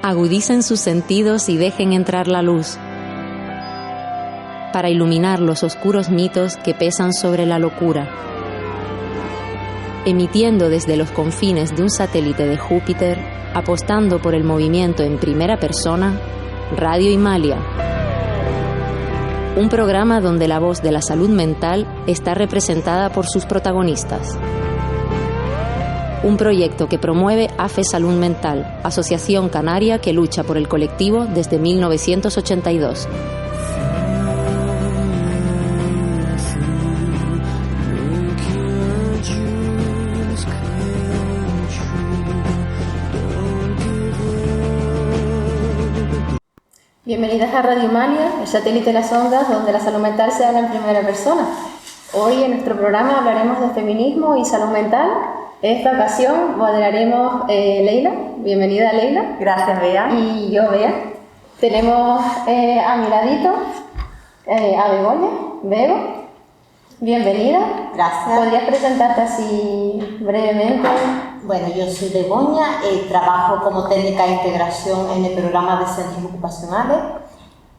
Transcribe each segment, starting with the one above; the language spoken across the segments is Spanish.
Agudicen sus sentidos y dejen entrar la luz, para iluminar los oscuros mitos que pesan sobre la locura. Emitiendo desde los confines de un satélite de Júpiter, apostando por el movimiento en primera persona, Radio Himalaya. Un programa donde la voz de la salud mental está representada por sus protagonistas. Un proyecto que promueve AFE Salud Mental, asociación canaria que lucha por el colectivo desde 1982. Bienvenidas a Radio Himalaya, el satélite de las ondas donde la salud mental se habla en primera persona. Hoy en nuestro programa hablaremos de feminismo y salud mental. En esta ocasión moderaremos Leila. Bienvenida, Leila. Gracias, Bea. Y yo, Bea. Tenemos a mi ladito a Begoña. Bego, bienvenida. Gracias. ¿Podrías presentarte así brevemente? Bueno, yo soy Begoña, trabajo como técnica de integración en el programa de centros ocupacionales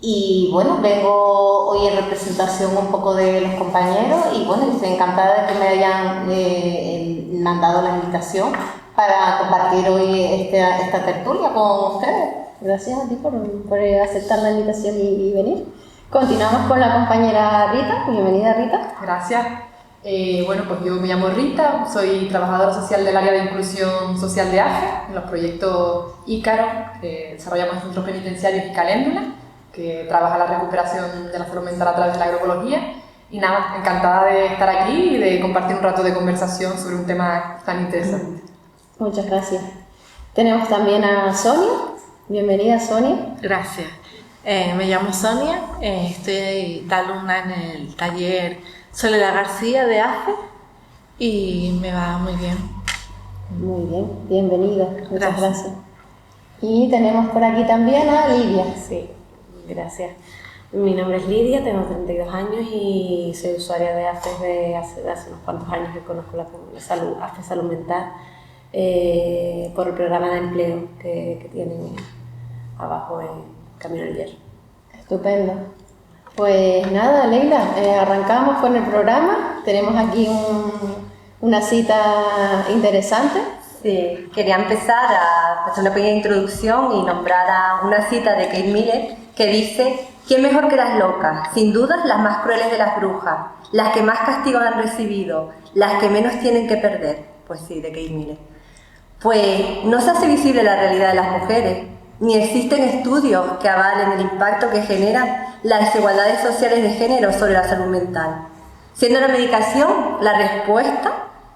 y bueno, vengo hoy en representación un poco de los compañeros y bueno, estoy encantada de que me hayan mandado la invitación para compartir hoy esta tertulia con ustedes. Gracias a ti por aceptar la invitación y venir. Continuamos con la compañera Rita. Bienvenida, Rita. Gracias. Bueno, pues yo me llamo Rita, soy trabajadora social del área de inclusión social de AFE, en los proyectos Ícaro, que desarrollamos en centros penitenciarios y Caléndula, que trabaja la recuperación de la salud mental a través de la agroecología. Y nada, encantada de estar aquí y de compartir un rato de conversación sobre un tema tan interesante. Muchas gracias. Tenemos también a Sonia. Bienvenida, Sonia. Gracias. Me llamo Sonia, estoy de alumna en el taller Soledad García de AFE y me va muy bien. Muy bien, bienvenida. Muchas gracias. Y tenemos por aquí también a Lidia. Sí, gracias. Mi nombre es Lidia, tengo 32 años y soy usuaria de AFE desde hace unos cuantos años que conozco la AFE Salud Mental por el programa de empleo que tienen abajo en Camino del Hierro. Estupendo. Pues nada, Leila, arrancamos con el programa. Tenemos aquí una cita interesante. Sí, quería empezar a hacer una pequeña introducción y nombrar a una cita de Kate Miller que dice: ¿quién mejor que las locas? Sin dudas las más crueles de las brujas, las que más castigo han recibido, las que menos tienen que perder. Pues sí, de Kate Miller. Pues no se hace visible la realidad de las mujeres, ni existen estudios que avalen el impacto que generan las desigualdades sociales de género sobre la salud mental, siendo la medicación la respuesta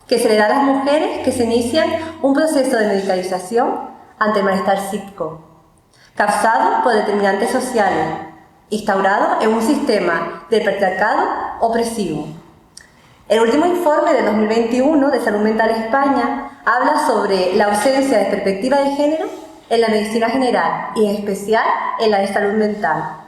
que se le da a las mujeres que se inician un proceso de medicalización ante el malestar psíquico, causado por determinantes sociales, instaurados en un sistema de patriarcado opresivo. El último informe de 2021 de Salud Mental España habla sobre la ausencia de perspectiva de género en la medicina general y en especial en la de salud mental.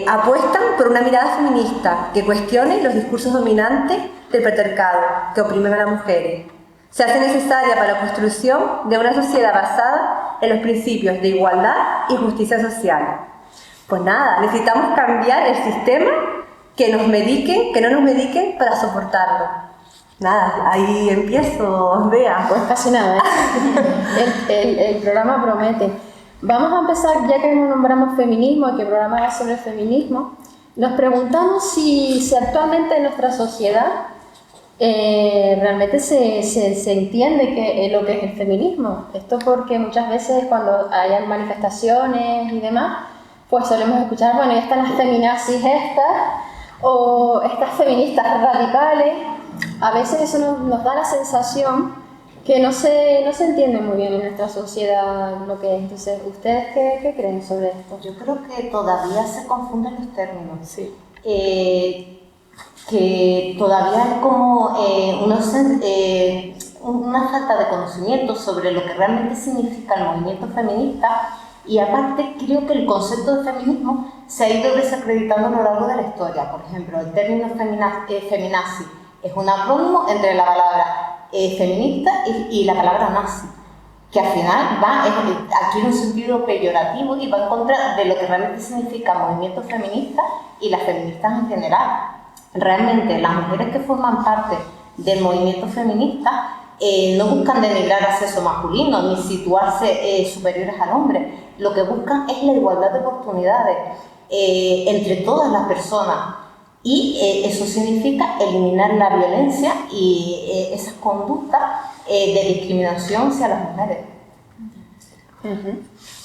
Apuestan por una mirada feminista que cuestione los discursos dominantes del patriarcado que oprimen a las mujeres. Se hace necesaria para la construcción de una sociedad basada en los principios de igualdad y justicia social. Pues nada, necesitamos cambiar el sistema, que no nos mediquen para soportarlo. Nada, ahí empiezo, Bea. Pues casi nada, ¿eh? el programa promete. Vamos a empezar, ya que nombramos feminismo y que el programa va sobre feminismo, nos preguntamos si actualmente en nuestra sociedad realmente se entiende lo que es el feminismo. Esto porque muchas veces cuando hayan manifestaciones y demás, pues solemos escuchar, bueno, ya están las feminazis estas, o estas feministas radicales. A veces eso nos da la sensación que no se entiende muy bien en nuestra sociedad lo que es. Entonces, ¿ustedes qué creen sobre esto? Yo creo que todavía se confunden los términos. Sí. Que todavía hay como una falta de conocimiento sobre lo que realmente significa el movimiento feminista, y aparte creo que el concepto de feminismo se ha ido desacreditando a lo largo de la historia. Por ejemplo, el término feminazi es un acrónimo entre la palabra feminista y la palabra nazi. que al final adquiere un sentido peyorativo y va en contra de lo que realmente significa el movimiento feminista y las feministas en general. Realmente las mujeres que forman parte del movimiento feminista no buscan denigrar al sexo masculino ni situarse superiores al hombre. Lo que buscan es la igualdad de oportunidades entre todas las personas, y eso significa eliminar la violencia y esas conductas de discriminación hacia las mujeres.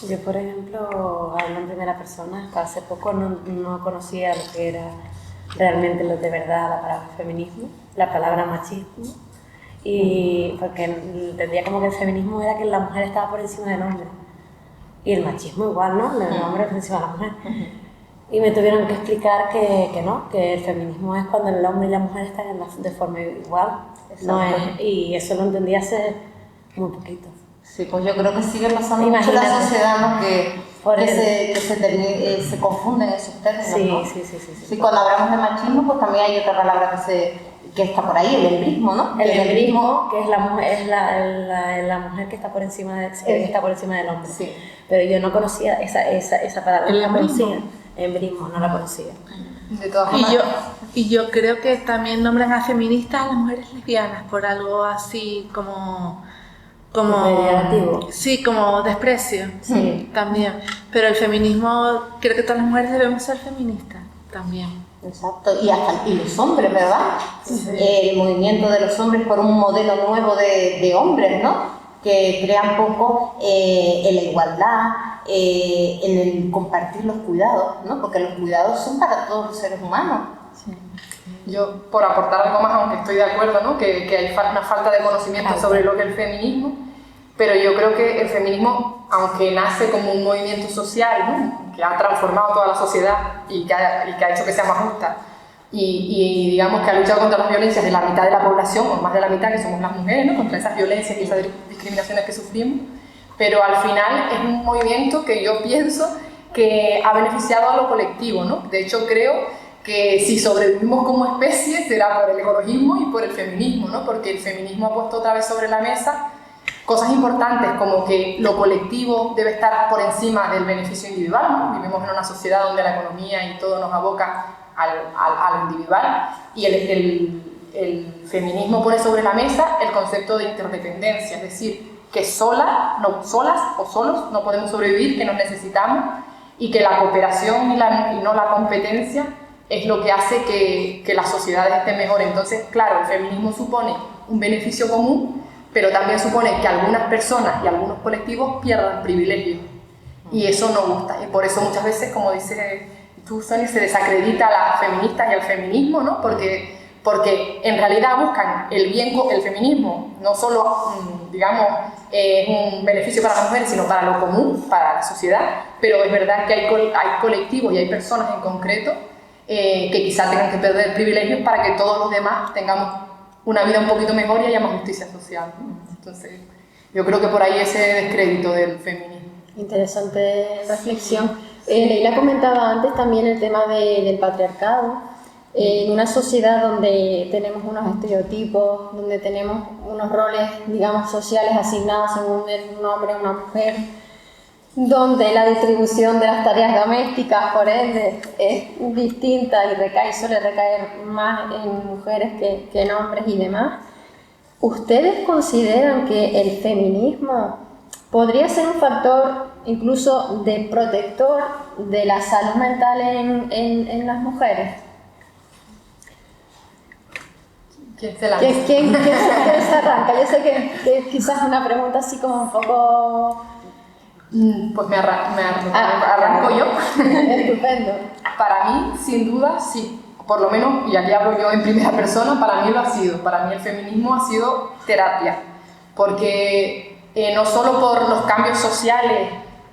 Yo, por ejemplo, hablo en primera persona. Hasta hace poco no conocía lo que era realmente lo de verdad la palabra feminismo, la palabra machismo, y porque entendía como que el feminismo era que la mujer estaba por encima del hombre, y el machismo igual, ¿no? El hombre por encima de la mujer. Y me tuvieron que explicar que no, que el feminismo es cuando el hombre y la mujer están de forma igual. No es, y eso lo entendí hace muy poquito. Sí, pues yo creo que sigue pasando mucho en la sociedad, ¿no? que se confunden esos términos, sí, ¿no? Sí. Cuando hablamos de machismo, pues también hay otra palabra que está por ahí, el embrismo, ¿no? El embrismo, que es la mujer que está por encima del hombre. Sí. Pero yo no conocía esa palabra. ¿El embrismo? Embrismo, no la conocía. De todas formas. Y yo creo que también nombran a feministas a las mujeres lesbianas por algo así como Negativo. Sí, como desprecio. Sí. También. Pero el feminismo, creo que todas las mujeres debemos ser feministas también. Exacto, y los hombres, ¿verdad? Sí. El movimiento de los hombres por un modelo nuevo de hombres, ¿no? Que crean poco en la igualdad, en el compartir los cuidados, ¿no? Porque los cuidados son para todos los seres humanos. Sí. Yo, por aportar algo más, aunque estoy de acuerdo, ¿no? que hay una falta de conocimiento sobre lo que es el feminismo, pero yo creo que el feminismo, aunque nace como un movimiento social, ¿no? Que ha transformado toda la sociedad y que ha hecho que sea más justa, y digamos que ha luchado contra las violencias de la mitad de la población, o más de la mitad, que somos las mujeres, ¿no? Contra esas violencias y esas discriminaciones que sufrimos, pero al final es un movimiento que yo pienso que ha beneficiado a lo colectivo, ¿no? De hecho, creo que si sobrevivimos como especie será por el ecologismo y por el feminismo, ¿no? Porque el feminismo ha puesto otra vez sobre la mesa cosas importantes como que lo colectivo debe estar por encima del beneficio individual, ¿no? Vivimos en una sociedad donde la economía y todo nos aboca al individual, y el feminismo pone sobre la mesa el concepto de interdependencia, es decir, que solas o solos no podemos sobrevivir, que nos necesitamos, y que la cooperación y no la competencia es lo que hace que las sociedades estén mejor. Entonces, claro, el feminismo supone un beneficio común, pero también supone que algunas personas y algunos colectivos pierdan privilegios, y eso no gusta, y por eso muchas veces, como dice tú, Sonia, se desacredita a las feministas y al feminismo, ¿no? Porque en realidad buscan el bien, el feminismo no solo, digamos, es un beneficio para las mujeres, sino para lo común, para la sociedad, pero es verdad que hay colectivos y hay personas en concreto que quizás tengan que perder privilegios para que todos los demás tengamos una vida un poquito mejor y haya más justicia social, ¿no? Entonces, yo creo que por ahí ese descrédito del feminismo. Interesante reflexión. Leila comentaba antes también el tema del patriarcado. En una sociedad donde tenemos unos estereotipos, donde tenemos unos roles, digamos, sociales asignados según un hombre o una mujer, donde la distribución de las tareas domésticas, por ende, es distinta y suele recaer más en mujeres que en hombres y demás. ¿Ustedes consideran que el feminismo podría ser un factor incluso de protector de la salud mental en las mujeres? ¿Quién se lanza? ¿Quién se arranca? Yo sé que quizás es una pregunta así como un poco... Pues me arranco yo. Estupendo. Para mí, sin duda, sí. Por lo menos, y aquí hablo yo en primera persona, para mí lo ha sido. Para mí el feminismo ha sido terapia. Porque no solo por los cambios sociales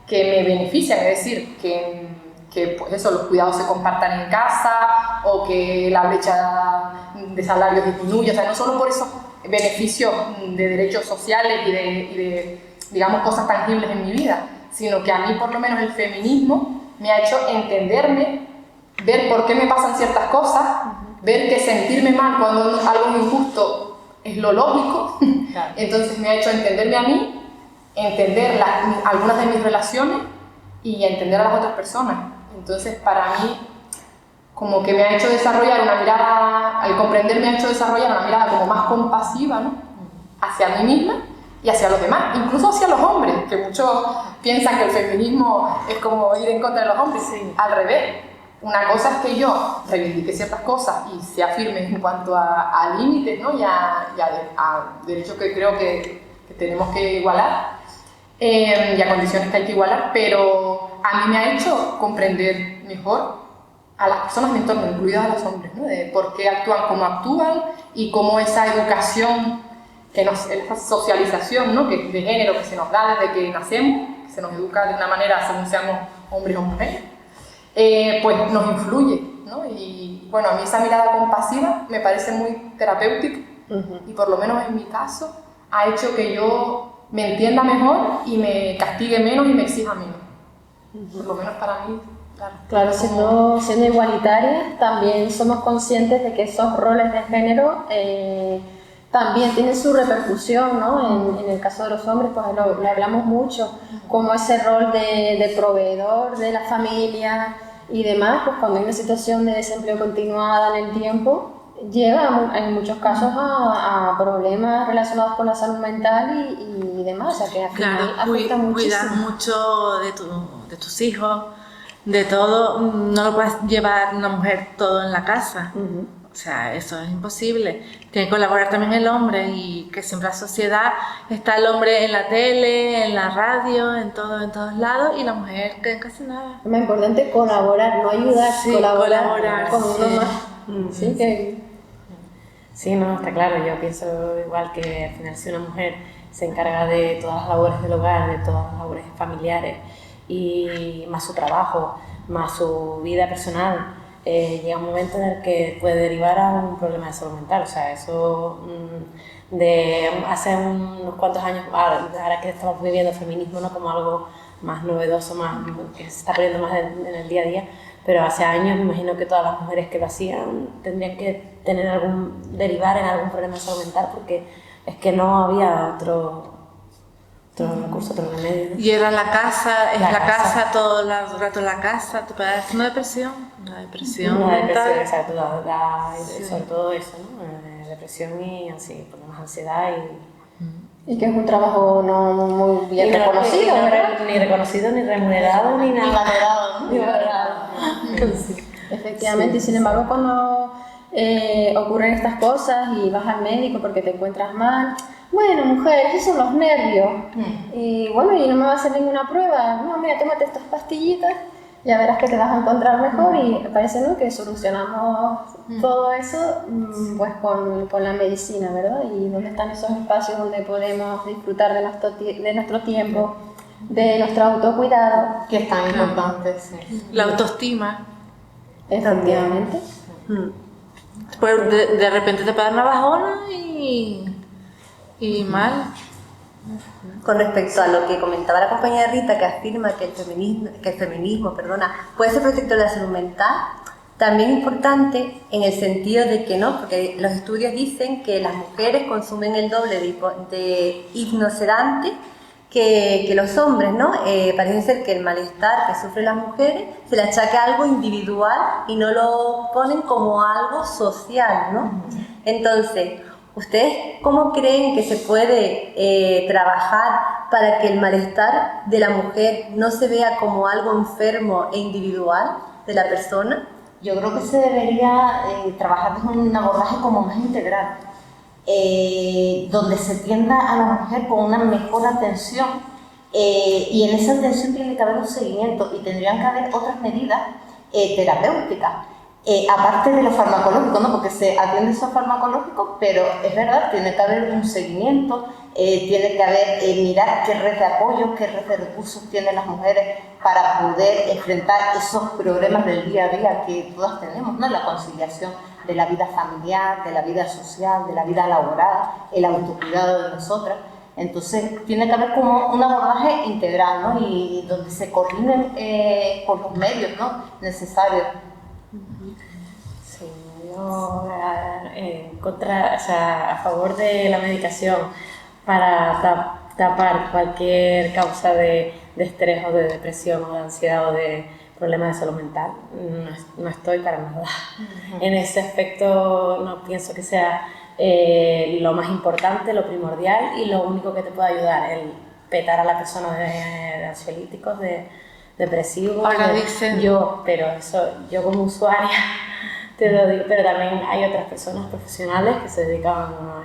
que me benefician, es decir, que pues eso, los cuidados se compartan en casa, o que la brecha de salarios disminuya, o sea, no solo por esos beneficios de derechos sociales y de digamos, cosas tangibles en mi vida, sino que a mí por lo menos el feminismo me ha hecho entenderme, ver por qué me pasan ciertas cosas, ver que sentirme mal cuando algo es injusto es lo lógico, claro. Entonces me ha hecho entenderme a mí entender algunas de mis relaciones y entender a las otras personas. Entonces, para mí, como que me ha hecho desarrollar una mirada, al comprender me ha hecho desarrollar una mirada como más compasiva, ¿no? Hacia mí misma y hacia los demás, incluso hacia los hombres, que muchos piensan que el feminismo es como ir en contra de los hombres. Sí. Al revés, una cosa es que yo reivindique ciertas cosas y sea firme en cuanto a límites, ¿no? y a derechos que creo que tenemos que igualar, y a condiciones que hay que igualar, pero a mí me ha hecho comprender mejor a las personas de mi entorno, incluidas a los hombres, ¿no? De por qué actúan como actúan y cómo esa educación, esa socialización, ¿no? de género que se nos da desde que nacemos, que se nos educa de una manera según seamos hombres o mujeres, pues nos influye, ¿no? Y bueno, a mí esa mirada compasiva me parece muy terapéutica, y por lo menos en mi caso ha hecho que yo me entienda mejor y me castigue menos y me exija menos. Por lo menos para mí. Claro, siendo igualitarias, también somos conscientes de que esos roles de género también tienen su repercusión, ¿no? En el caso de los hombres, pues lo hablamos mucho, como ese rol de proveedor de la familia y demás, pues cuando hay una situación de desempleo continuada en el tiempo, lleva en muchos casos a problemas relacionados con la salud mental y demás, o sea que al final afecta muchísimo. Cuidar mucho de tus hijos, de todo, no lo puedes llevar una mujer todo en la casa, o sea, eso es imposible. Tiene que colaborar también el hombre, y que siempre la sociedad está el hombre en la tele, en la radio, en todos lados, y la mujer que casi nada. Es más importante colaborar, no ayudar, colaborar con uno más. Sí, que... Sí, no, está claro, yo pienso igual que al final si una mujer se encarga de todas las labores del hogar, de todas las labores familiares, y más su trabajo, más su vida personal, llega un momento en el que puede derivar a un problema de salud mental. O sea, eso de hace unos cuantos años, ahora que estamos viviendo el feminismo, ¿no? Como algo más novedoso, más que se está poniendo más en el día a día, pero hace años me imagino que todas las mujeres que lo hacían tendrían que derivar en algún problema de salud mental, porque es que no había otro recurso, otro remedio, ¿no? Y era la casa, todo el rato en la casa, te puede dar una depresión mental. Exacto, sobre todo eso, ¿no? Depresión y problemas de ansiedad y que es un trabajo no muy bien reconocido, ¿verdad? Ni reconocido, ni remunerado, ni nada. Ni valorado. Sí. Efectivamente, y sin embargo cuando ocurren estas cosas y vas al médico porque te encuentras mal, bueno, mujer, esos son los nervios, y bueno, y no me va a hacer ninguna prueba, no, mira, tómate estas pastillitas, ya verás que te vas a encontrar mejor, y parece, ¿no?, que solucionamos todo eso pues con la medicina, ¿verdad? Y dónde están esos espacios donde podemos disfrutar de nuestro tiempo, de nuestro autocuidado, que es tan importante. Sí. La autoestima. Efectivamente. Pues de repente te pega una bajona y mal. Con respecto a lo que comentaba la compañera Rita, que afirma que el feminismo puede ser protector de la salud mental, también es importante en el sentido de que no, porque los estudios dicen que las mujeres consumen el doble de hipnosedantes que los hombres, ¿no? Parece ser que el malestar que sufren las mujeres se le achaca a algo individual y no lo ponen como algo social, ¿no? Entonces, ¿ustedes cómo creen que se puede trabajar para que el malestar de la mujer no se vea como algo enfermo e individual de la persona? Yo creo que se debería trabajar desde un abordaje como más integral, donde se tienda a la mujer con una mejor atención, y en esa atención tiene que haber un seguimiento y tendrían que haber otras medidas terapéuticas. Aparte de lo farmacológico, ¿no? Porque se atiende eso farmacológico, pero es verdad, tiene que haber un seguimiento, tiene que haber, mirar qué red de apoyo, qué red de recursos tienen las mujeres para poder enfrentar esos problemas del día a día que todas tenemos, ¿no? La conciliación de la vida familiar, de la vida social, de la vida laboral, el autocuidado de nosotras. Entonces tiene que haber como un abordaje integral, ¿no? Y donde se coordinen por los medios, ¿no?, necesarios. Sí, yo a favor de la medicación para tapar cualquier causa de estrés o de depresión o de ansiedad o de problemas de salud mental. No estoy para nada. En ese aspecto no pienso que sea lo más importante, lo primordial y lo único que te puede ayudar, el petar a la persona de ansiolíticos, de depresivos. Ahora dicen... Pero eso, yo como usuaria te lo digo, pero también hay otras personas profesionales que se dedican a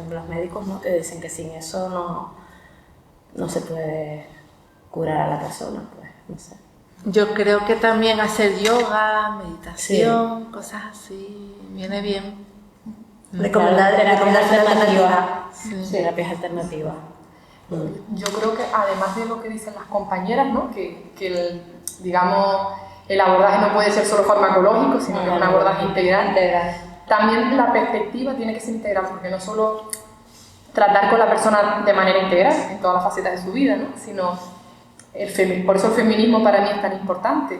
los médicos, ¿no? Que dicen que sin eso no se puede curar a la persona, pues, no sé. Yo creo que también hacer yoga, meditación, cosas así, viene bien. Terapias alternativas. Yo creo que además de lo que dicen las compañeras, ¿no? que digamos, el abordaje no puede ser solo farmacológico, sino que es un abordaje integral. También la perspectiva tiene que ser integral, porque no solo tratar con la persona de manera integral en todas las facetas de su vida, ¿no? Sino por eso el feminismo para mí es tan importante,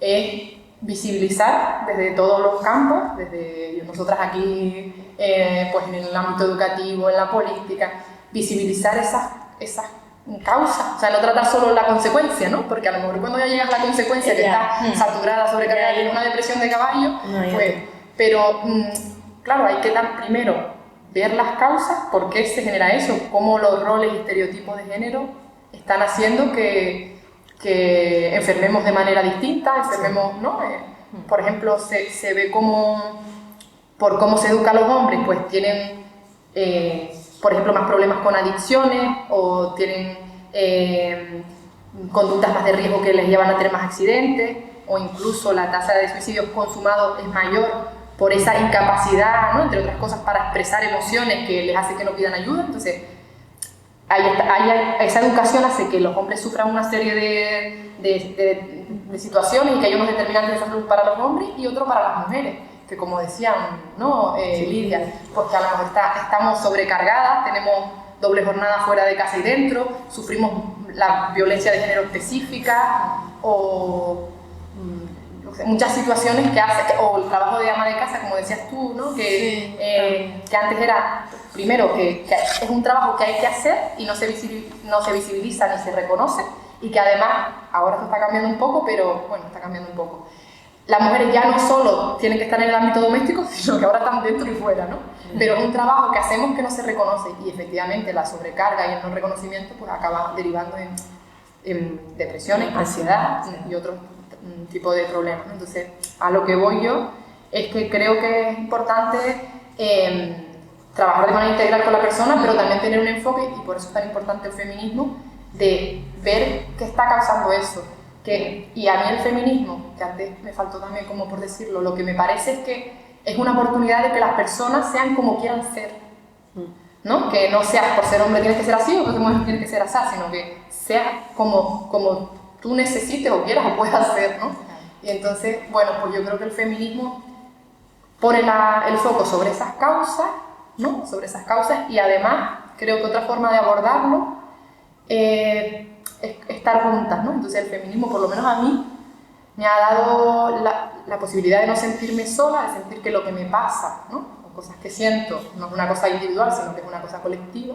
es visibilizar desde todos los campos, desde nosotras aquí, pues en el ámbito educativo, en la política, visibilizar esas causas, o sea, no tratar solo la consecuencia, ¿no? Porque a lo mejor cuando ya llegas a la consecuencia que está saturada, sobrecargada, tiene una depresión de caballo, pues, pero claro, hay que primero ver las causas, por qué se genera eso, cómo los roles y estereotipos de género están haciendo que enfermemos de manera distinta, enfermemos, ¿no? Por ejemplo, se ve como, por cómo se educa a los hombres, pues tienen, por ejemplo, más problemas con adicciones o tienen conductas más de riesgo que les llevan a tener más accidentes, o incluso la tasa de suicidios consumados es mayor por esa incapacidad, ¿no? Entre otras cosas, para expresar emociones que les hace que no pidan ayuda. Entonces, esa educación hace que los hombres sufran una serie de situaciones y que hay unos determinantes de salud para los hombres y otros para las mujeres, que como decían, ¿no? Lidia, pues que a lo mejor estamos sobrecargadas, tenemos doble jornada fuera de casa y dentro, sufrimos la violencia de género específica o muchas situaciones que hace, o el trabajo de ama de casa, como decías tú, ¿no? Que antes era, primero, que es un trabajo que hay que hacer y no se visibiliza ni se reconoce, y que además, ahora se está cambiando un poco, pero bueno, está cambiando un poco. Las mujeres ya no solo tienen que estar en el ámbito doméstico, sino que ahora están dentro y fuera, ¿no? Pero es un trabajo que hacemos que no se reconoce, y efectivamente la sobrecarga y el no reconocimiento pues acaba derivando en depresiones, ansiedad y otros tipo de problemas, ¿no? Entonces, a lo que voy yo es que creo que es importante trabajar de manera integral con la persona, pero también tener un enfoque, y por eso es tan importante el feminismo, de ver qué está causando eso. Y a mí el feminismo, que antes me faltó también como por decirlo, lo que me parece es que es una oportunidad de que las personas sean como quieran ser, ¿no? Que no sea por ser hombre tienes que ser así o por ser mujer tienes que ser así, sino que sea como tú necesites o quieras o puedas hacer, ¿no? Y entonces, bueno, pues yo creo que el feminismo pone el foco sobre esas causas, ¿no? Sobre esas causas, y además creo que otra forma de abordarlo es estar juntas, ¿no? Entonces el feminismo, por lo menos a mí, me ha dado la posibilidad de no sentirme sola, de sentir que lo que me pasa, ¿no? O cosas que siento, no es una cosa individual, sino que es una cosa colectiva,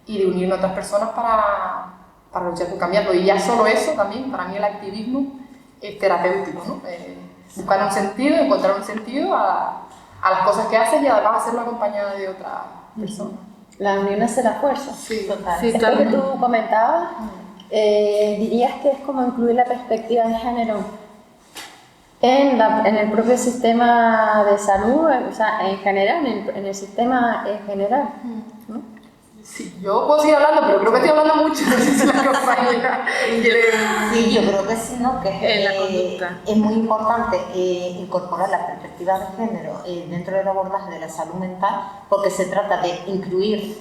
y de unirme a otras personas para luchar por cambiarlo. Y ya solo eso también, para mí el activismo es terapéutico, ¿no? Buscar un sentido, encontrar un sentido a las cosas que haces y además hacerlo acompañada de otra persona. La unión hace la fuerza. Sí, total. Sí, Esto que tú comentabas, dirías que es como incluir la perspectiva de género en el propio sistema de salud, o sea, en general, en el sistema en general, ¿no? Sí, yo puedo seguir hablando, pero creo que estoy hablando mucho, no sé si la compañera quiere... Sí, yo creo que sí, ¿no? Que En la conducta. Es muy importante incorporar la perspectiva de género dentro del abordaje de la salud mental, porque se trata de incluir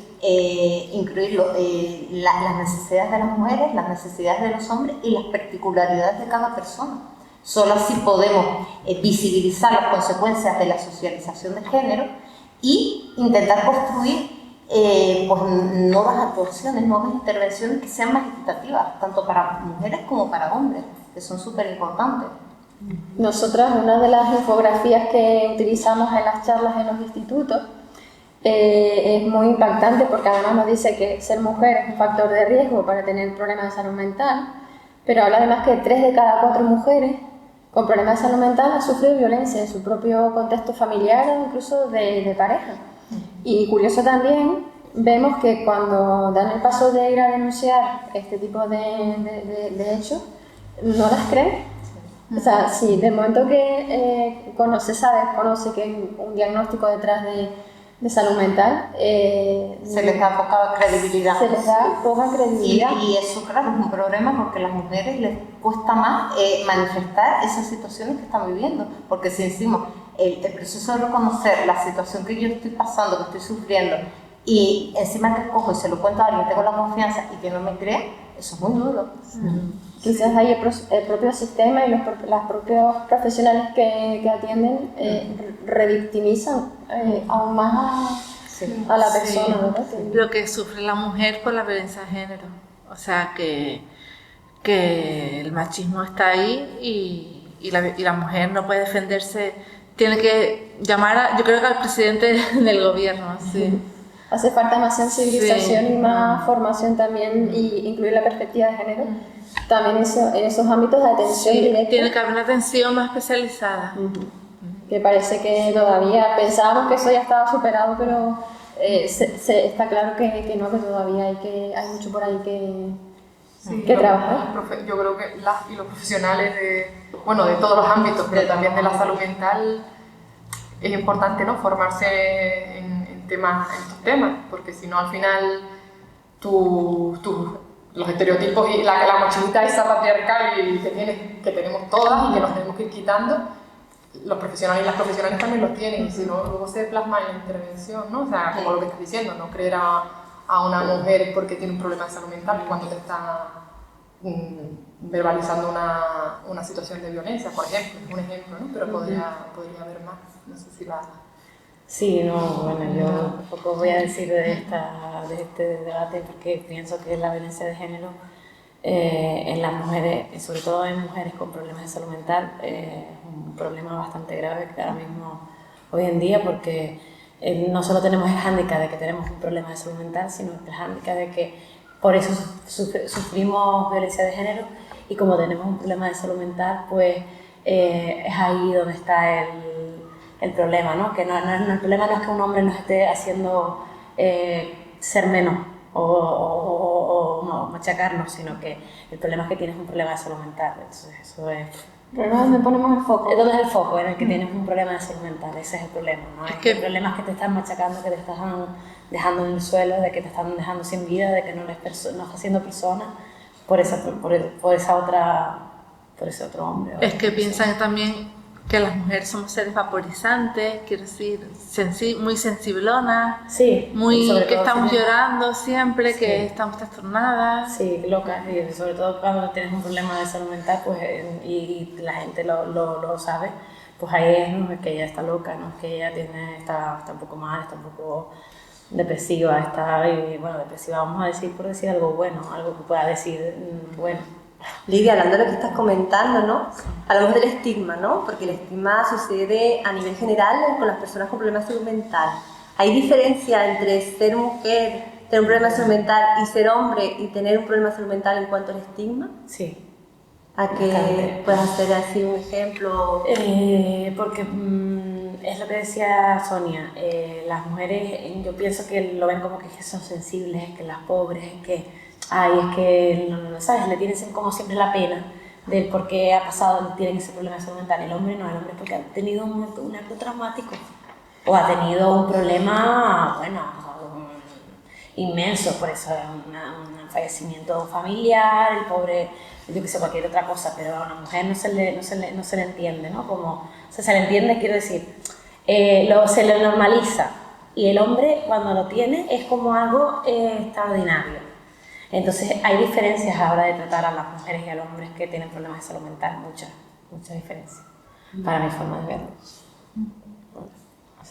las necesidades de las mujeres, las necesidades de los hombres y las particularidades de cada persona. Solo así podemos visibilizar las consecuencias de la socialización de género y intentar construir pues, nuevas actuaciones, nuevas intervenciones que sean más equitativas, tanto para mujeres como para hombres, que son súper importantes. Nosotras, una de las infografías que utilizamos en las charlas en los institutos es muy impactante porque además nos dice que ser mujer es un factor de riesgo para tener problemas de salud mental, pero habla además que 3 de cada 4 mujeres con problemas de salud mental han sufrido violencia en su propio contexto familiar o incluso de pareja. Y curioso también, vemos que cuando dan el paso de ir a denunciar este tipo de hechos, no las creen. O sea, sí, del momento que conoce que hay un diagnóstico detrás de salud mental, se les da poca credibilidad. Se les da poca credibilidad. Y eso, claro, es un problema porque a las mujeres les cuesta más manifestar esas situaciones que están viviendo. Porque si decimos, el proceso de reconocer la situación que yo estoy pasando, que estoy sufriendo, y encima que cojo y se lo cuento a alguien, tengo la confianza y que no me cree, eso es muy duro. Quizás ahí el propio sistema y los propios profesionales que atienden revictimizan aún más a la persona, ¿verdad? Lo que sufre la mujer por la violencia de género. O sea, que el machismo está ahí y la mujer no puede defenderse. Tiene que llamar, yo creo que al presidente del gobierno, sí. Hace falta más sensibilización y más formación también, y incluir la perspectiva de género también en esos ámbitos de atención directa. Tiene que haber una atención más especializada. Que parece que todavía pensábamos que eso ya estaba superado, pero está claro que no, que todavía hay mucho por ahí que trabajar. Yo creo que los profesionales de todos los ámbitos, pero también de la salud mental, es importante, ¿no?, formarse en estos temas, porque si no al final los estereotipos y la mochilita esa patriarcal que tenemos todas y que nos tenemos que ir quitando, los profesionales y las profesionales también los tienen, y si no, luego se plasma en la intervención, ¿no? O sea, como lo que estás diciendo, no creer a una mujer porque tiene un problema de salud mental cuando te está verbalizando una situación de violencia, por ejemplo, es un ejemplo, ¿no? Pero podría haber más, no sé si la... Sí, no, bueno, yo poco voy a decir de este debate, porque pienso que la violencia de género en las mujeres, sobre todo en mujeres con problemas de salud mental, es un problema bastante grave que ahora mismo, hoy en día, porque no solo tenemos el hándicap de que tenemos un problema de salud mental, sino el hándicap de que por eso sufrimos violencia de género, y como tenemos un problema de salud mental, pues es ahí donde está el problema, ¿no? Que el problema no es que un hombre nos esté haciendo ser menos o machacarnos, sino que el problema es que tienes un problema de salud mental. Entonces eso es... Pero ¿dónde ponemos el foco? ¿Dónde es el foco? En el que tienes un problema de salud mental, ese es el problema, ¿no? Es que el problema es que te están machacando, que te están dejando en el suelo, de que te están dejando sin vida, de que no estás siendo persona por ese otro hombre. Es que piensan también que las mujeres somos seres vaporizantes, quiero decir, muy sensiblonas, sí, que estamos llorando siempre, que estamos trastornadas. Sí, locas, y sobre todo cuando tienes un problema de salud mental, pues, y la gente lo sabe, pues ahí no es que ella está loca, no es que ella está un poco mal, está un poco depresiva, depresiva, vamos a decir, por decir algo bueno, algo que pueda decir bueno. Lidia, hablando de lo que estás comentando, ¿no? Hablamos del estigma, ¿no? Porque el estigma sucede a nivel general con las personas con problemas de salud mental. ¿Hay diferencia entre ser mujer, tener un problema de salud mental, y ser hombre y tener un problema de salud mental en cuanto al estigma? Sí. ¿A qué puedes hacer así un ejemplo? Porque es lo que decía Sonia, las mujeres, yo pienso que lo ven como que son sensibles, que las pobres, que... es que, no sabes, le tienen como siempre la pena del por qué ha pasado, tienen ese problema de salud mental. El hombre porque ha tenido un acto traumático o ha tenido un problema, inmenso, por eso un fallecimiento familiar, el pobre, yo que sé, cualquier otra cosa, pero a una mujer no se le entiende, ¿no? Como, se le entiende, quiero decir, se le normaliza, y el hombre cuando lo tiene es como algo extraordinario. Entonces hay diferencias a la hora de tratar a las mujeres y a los hombres que tienen problemas de salud mental, muchas diferencias, para mi forma de verlo.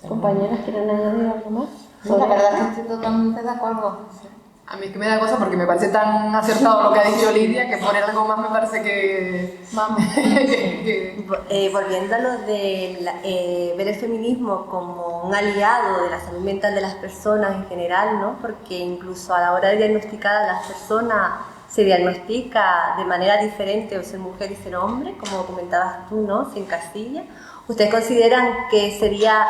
¿Compañeras quieren añadir algo más? La verdad es que estoy totalmente de acuerdo. A mí es que me da cosa porque me parece tan acertado lo que ha dicho Lidia que poner algo más me parece que... Volviendo a lo de ver el feminismo como un aliado de la salud mental de las personas en general, ¿no? Porque incluso a la hora de diagnosticar a las personas se diagnostica de manera diferente o ser mujer y ser hombre, como comentabas tú, ¿no? Se encasilla. ¿Ustedes consideran que sería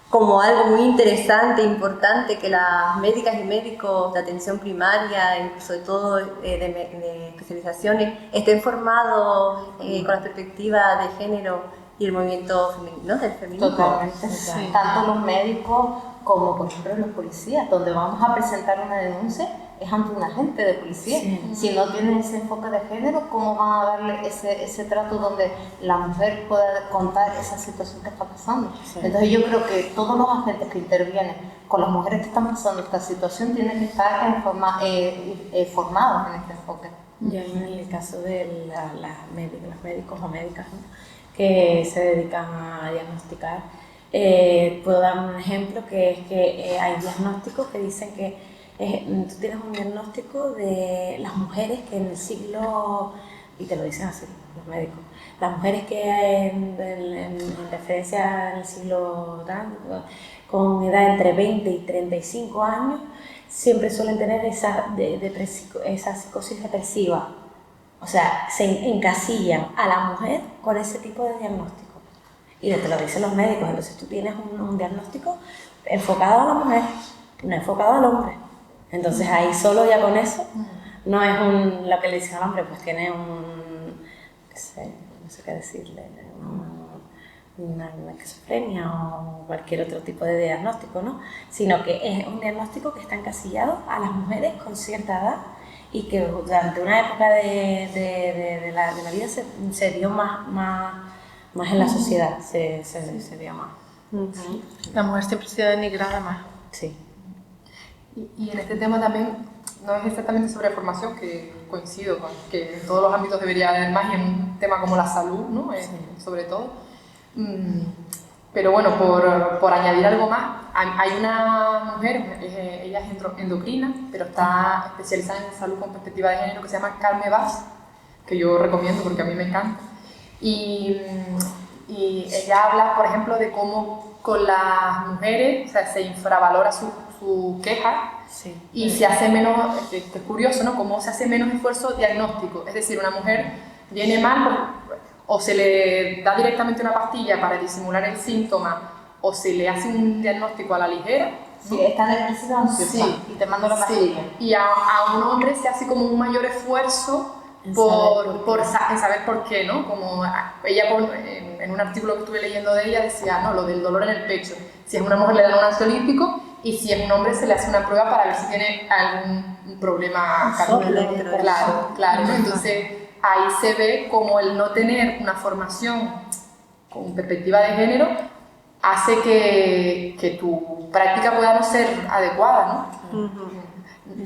como algo muy interesante, importante, que las médicas y médicos de atención primaria, incluso de todo de especializaciones, estén formados con la perspectiva de género y el movimiento femenino, del feminismo? Totalmente. Sí. Tanto los médicos como, por ejemplo, los policías, donde vamos a presentar una denuncia, es ante un agente de policía. Sí. Si no tienen ese enfoque de género, ¿cómo van a darle ese trato donde la mujer pueda contar esa situación que está pasando? Sí. Entonces yo creo que todos los agentes que intervienen con las mujeres que están pasando esta situación tienen que estar formados en este enfoque. Ya en el caso de los médicos o médicas, ¿no?, que se dedican a diagnosticar, puedo dar un ejemplo, que es que hay diagnósticos que dicen que tú tienes un diagnóstico de las mujeres que en el siglo, y te lo dicen así los médicos, las mujeres que en referencia al siglo con edad entre 20 y 35 años siempre suelen tener esa psicosis depresiva. O sea, se encasillan a la mujer con ese tipo de diagnóstico. Y te lo dicen los médicos. Entonces tú tienes un diagnóstico enfocado a la mujer, no enfocado al hombre. Entonces ahí solo ya con eso, no es lo que le dicen al hombre, pues tiene no sé qué decirle, una esquizofrenia o cualquier otro tipo de diagnóstico, ¿no? Sino que es un diagnóstico que está encasillado a las mujeres con cierta edad y que durante una época de la vida se vio más en la sociedad, se vio más. La mujer siempre ha sido denigrada más. Sí. Y en este tema también no es exactamente sobre formación, que coincido con que en todos los ámbitos debería haber más, y en un tema como la salud, ¿no? Sobre todo. Pero bueno, por añadir algo más, hay una mujer, ella es endocrina, pero está especializada en salud con perspectiva de género, que se llama Carme Vaz, que yo recomiendo porque a mí me encanta. Y ella habla, por ejemplo, de cómo con las mujeres, o sea, se infravalora su queja, sí, y se hace menos, es curioso, ¿no?, cómo se hace menos esfuerzo diagnóstico. Es decir, una mujer viene mal, o se le da directamente una pastilla para disimular el síntoma, o se le hace un diagnóstico a la ligera, ¿no? Sí, está depresiva, ansiosa, sí, y te mando la pastilla. Sí. Y a un hombre se hace como un mayor esfuerzo en saber por qué, ¿no? Como ella, en un artículo que estuve leyendo de ella, decía, no, lo del dolor en el pecho. Si es una mujer le dan un ansiolítico, y si es un hombre se le hace una prueba para ver si tiene algún problema cardíaco. Claro, ¿no? Entonces ahí se ve como el no tener una formación con perspectiva de género hace que tu práctica pueda no ser adecuada, ¿no?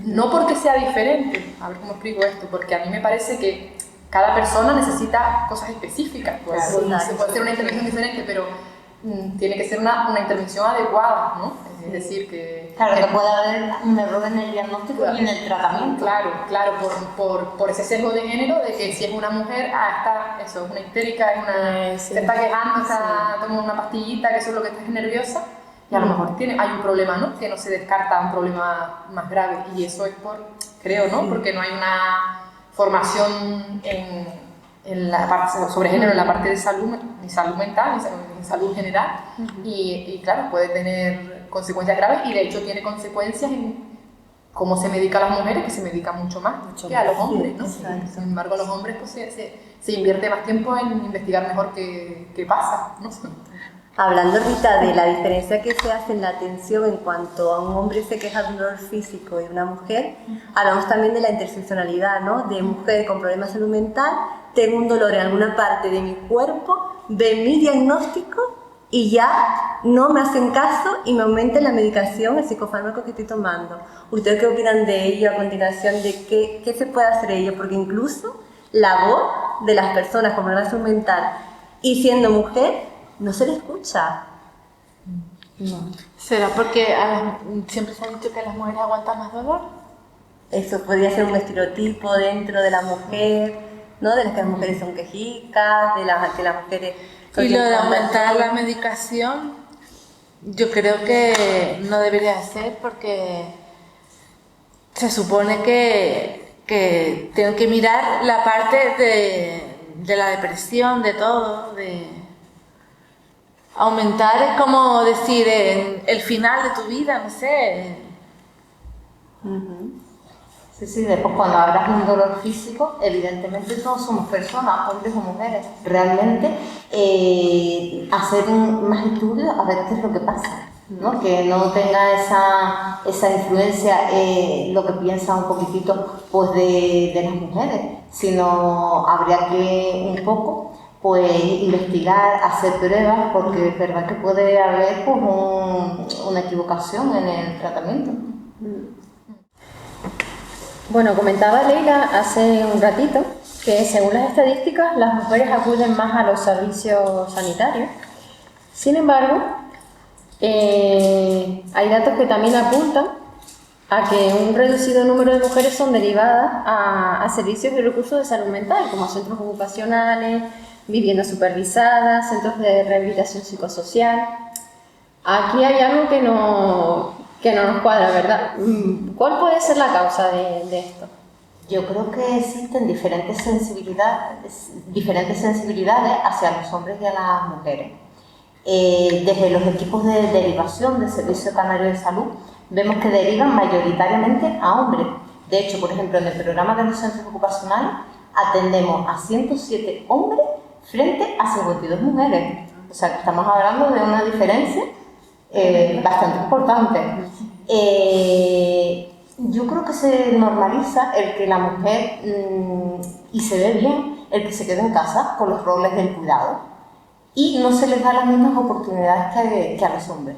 No porque sea diferente, a ver cómo explico esto, porque a mí me parece que cada persona necesita cosas específicas, pues, se puede hacer una intervención diferente, pero tiene que ser una intervención adecuada, ¿no? Es decir, que... Claro, que puede haber un error en el diagnóstico y en el tratamiento. Claro, por ese sesgo de género, de que si es una mujer, es una histérica, se está quejando, toma una pastillita, que eso es lo que está, es nerviosa, y a lo mejor hay un problema, ¿no?, que no se descarta un problema más grave, y eso es creo, ¿no?, porque no hay una formación en la parte sobre género, en la parte de salud, ni salud mental, ni salud general, y claro, puede tener consecuencias graves, y de hecho tiene consecuencias en cómo se medica a las mujeres, que se medica mucho más que a los hombres, ¿no? Sin embargo, a los hombres pues, se invierte más tiempo en investigar mejor qué pasa, ¿no? Hablando, Rita, de la diferencia que se hace en la atención en cuanto a un hombre se queja de un dolor físico y una mujer, hablamos también de la interseccionalidad, ¿no? De mujer con problemas de salud mental, tengo un dolor en alguna parte de mi cuerpo, de mi diagnóstico, y ya no me hacen caso y me aumentan la medicación, el psicofármaco que estoy tomando. ¿Ustedes qué opinan de ello a continuación? ¿De qué se puede hacer ello? Porque incluso la voz de las personas con problemas de salud mental y siendo mujer, no se le escucha. No. ¿Será porque siempre se ha dicho que las mujeres aguantan más dolor? eso podría ser un estereotipo dentro de la mujer, ¿no? De las que las mujeres son quejicas, de las que las mujeres... Y lo de aumentar la medicación, yo creo que no debería ser porque se supone que tengo que mirar la parte de la depresión, de todo, de aumentar es como decir en el final de tu vida, no sé. Sí, después cuando hablas de un dolor físico, evidentemente todos somos personas, hombres o mujeres. Realmente hacer más estudios a ver qué es lo que pasa, ¿no? Que no tenga esa influencia lo que piensa un poquitito pues de las mujeres, sino habría que un poco pues investigar, hacer pruebas, porque es verdad que puede haber pues una equivocación en el tratamiento. Bueno, comentaba Leila hace un ratito que según las estadísticas las mujeres acuden más a los servicios sanitarios. Sin embargo, hay datos que también apuntan a que un reducido número de mujeres son derivadas a servicios y recursos de salud mental, como centros ocupacionales, viviendas supervisadas, centros de rehabilitación psicosocial. Aquí hay algo que no nos cuadra, ¿verdad? ¿Cuál puede ser la causa de esto? Yo creo que existen diferentes sensibilidades hacia los hombres y a las mujeres. Desde los equipos de derivación del Servicio Canario de Salud vemos que derivan mayoritariamente a hombres. De hecho, por ejemplo, en el programa de los centros ocupacionales atendemos a 107 hombres frente a 52 mujeres. O sea, que estamos hablando de una diferencia bastante importante. Yo creo que se normaliza el que la mujer, y se ve bien, el que se quede en casa con los roles del cuidado y no se les da las mismas oportunidades que a los hombres.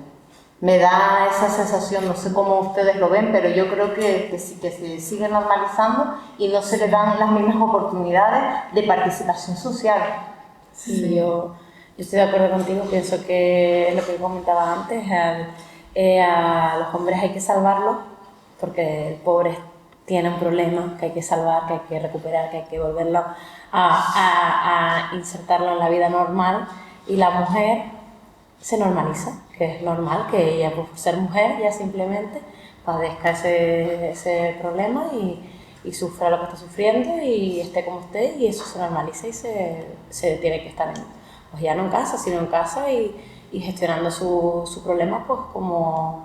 Me da esa sensación, no sé cómo ustedes lo ven, pero yo creo que sí, que se sigue normalizando y no se les dan las mismas oportunidades de participación social. Sí, yo estoy de acuerdo contigo, pienso que es lo que comentaba antes, a los hombres hay que salvarlos porque el pobre tiene un problema que hay que salvar, que hay que recuperar, que hay que volverlo a insertarlo en la vida normal, y la mujer se normaliza, que es normal que ella, por ser mujer, ya simplemente padezca ese problema y sufra lo que está sufriendo y esté como esté, y eso se normaliza y se tiene que estar pues ya no en casa, sino en casa y gestionando su problema pues como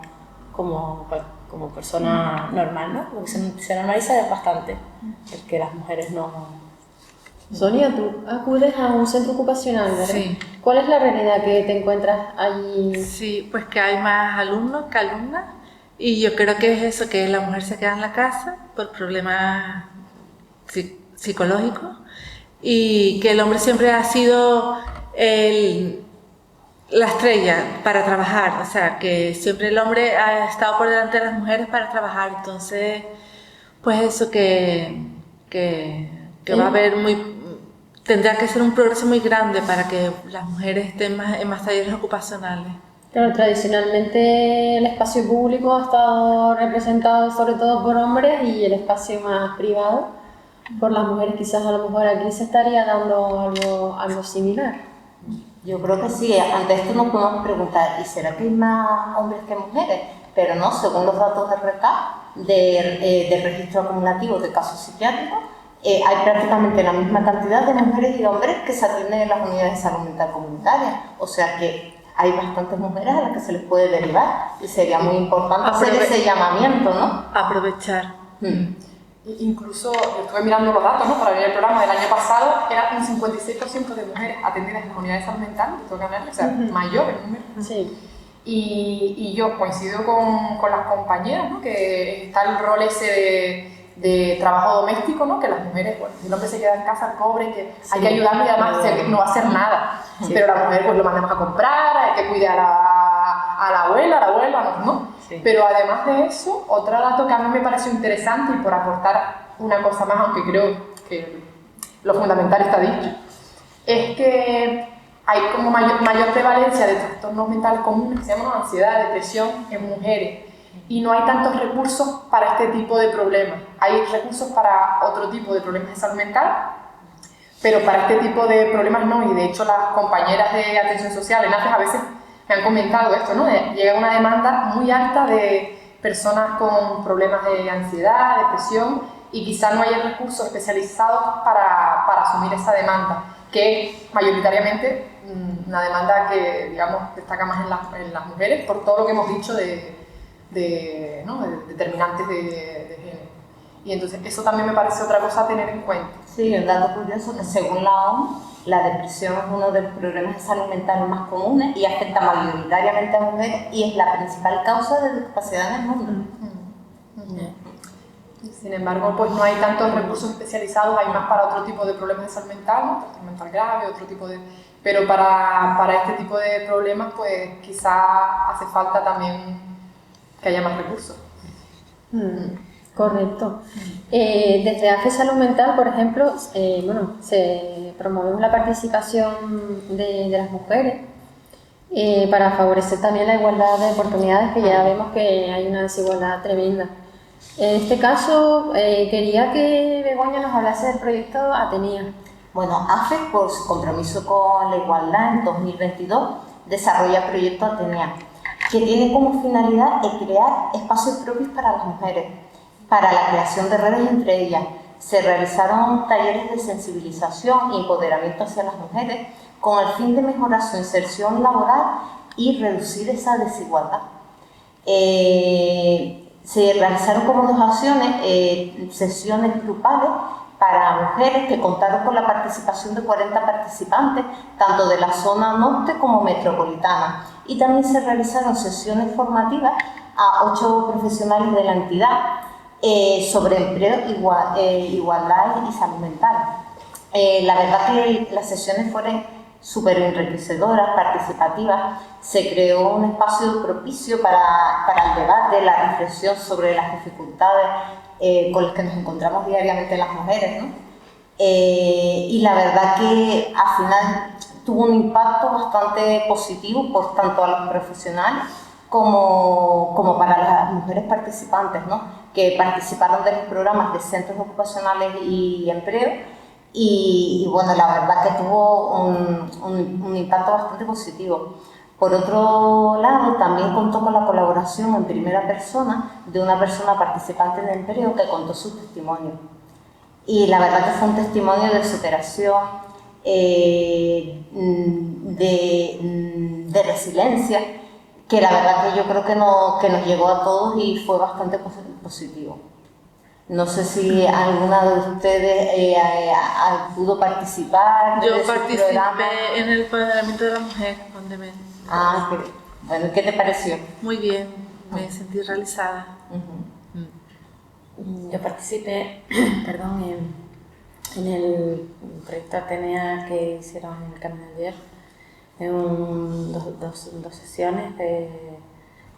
persona normal, ¿no? Porque se normaliza bastante el que las mujeres no... Sonia, tú acudes a un centro ocupacional, ¿verdad? Sí. ¿Cuál es la realidad que te encuentras allí? Sí, pues que hay más alumnos que alumnas, y yo creo que es eso, que la mujer se queda en la casa por problemas psicológicos, y que el hombre siempre ha sido la estrella para trabajar, o sea, que siempre el hombre ha estado por delante de las mujeres para trabajar. Entonces, pues eso que va a haber tendrá que ser un progreso muy grande para que las mujeres estén en más talleres ocupacionales. Claro, tradicionalmente el espacio público ha estado representado sobre todo por hombres y el espacio más privado por las mujeres. Quizás a lo mejor aquí se estaría dando algo similar. Yo creo que sí, ante esto nos podemos preguntar, ¿y será que hay más hombres que mujeres? Pero no, según los datos de RECA, de registro acumulativo de casos psiquiátricos, hay prácticamente la misma cantidad de mujeres y hombres que se atienden en las unidades de salud mental comunitarias. O sea que hay bastantes mujeres a las que se les puede derivar y sería muy importante hacer ese llamamiento, ¿no? Aprovechar. Incluso, yo estuve mirando los datos, ¿no? Para ver el programa del año pasado, era un 56% de mujeres atendidas en las unidades de salud mental, tengo que hablar, o sea, mayor el número. Sí. Y yo coincido con las compañeras, ¿no? Que está el rol ese de trabajo doméstico, ¿no? Que las mujeres, bueno, el hombre se queda en casa, el pobre, que hay que ayudarlo y además no va a hacer nada. Sí. Pero la mujer pues lo mandamos a comprar, hay que cuidar a la abuela, al abuelo, ¿no? Sí. Pero además de eso, otro dato que a mí me pareció interesante, y por aportar una cosa más, aunque creo que lo fundamental está dicho, es que hay como mayor prevalencia de trastornos mentales comunes que se llaman ansiedad, depresión en mujeres, y no hay tantos recursos para este tipo de problemas. hay recursos para otro tipo de problemas de salud mental, pero para este tipo de problemas no, y de hecho las compañeras de atención social en AFES a veces me han comentado esto, ¿no? Llega una demanda muy alta de personas con problemas de ansiedad, depresión, y quizá no haya recursos especializados para asumir esa demanda, que es mayoritariamente una demanda que, digamos, destaca más en las mujeres por todo lo que hemos dicho de determinantes de género. Y entonces eso también me parece otra cosa a tener en cuenta. Sí, un dato curioso que según la OMS, la depresión es uno de los problemas de salud mental más comunes y afecta mayoritariamente a mujeres y es la principal causa de discapacidad en el mundo. Sin embargo, pues no hay tantos recursos especializados, hay más para otro tipo de problemas de salud mental, ¿no? Salud mental grave, otro tipo de... Pero para este tipo de problemas, pues quizá hace falta también que haya más recursos. Correcto. Desde AFES Salud Mental, por ejemplo, promovemos la participación de las mujeres para favorecer también la igualdad de oportunidades, que ya vemos que hay una desigualdad tremenda. En este caso, quería que Begoña nos hablase del proyecto Atenea. Bueno, AFES, por su compromiso con la igualdad en 2022, desarrolla el proyecto Atenea, que tiene como finalidad el crear espacios propios para las mujeres, para la creación de redes entre ellas. Se realizaron talleres de sensibilización y empoderamiento hacia las mujeres con el fin de mejorar su inserción laboral y reducir esa desigualdad. Se realizaron como 2 acciones, sesiones grupales para mujeres que contaron con la participación de 40 participantes, tanto de la zona norte como metropolitana. Y también se realizaron sesiones formativas a 8 profesionales de la entidad sobre empleo, igualdad y salud mental. La verdad que las sesiones fueron súper enriquecedoras, participativas. Se creó un espacio propicio para el debate, la reflexión sobre las dificultades con las que nos encontramos diariamente las mujeres, ¿no? Y la verdad que al final tuvo un impacto bastante positivo por tanto a los profesionales como para las mujeres participantes, ¿no? Que participaron de los programas de centros ocupacionales y empleo. Y bueno, la verdad que tuvo un impacto bastante positivo. Por otro lado, también contó con la colaboración en primera persona de una persona participante de empleo que contó su testimonio. Y la verdad que fue un testimonio de superación, de resiliencia, que la verdad que yo creo que nos llegó a todos y fue bastante positivo. No sé si alguna de ustedes pudo participar. Yo participé en el empoderamiento de la mujer, donde me... Bueno, ¿qué te pareció? Muy bien, me sentí realizada. Yo participé, en el proyecto Atenea que hicieron en el Camino de ayer, en dos sesiones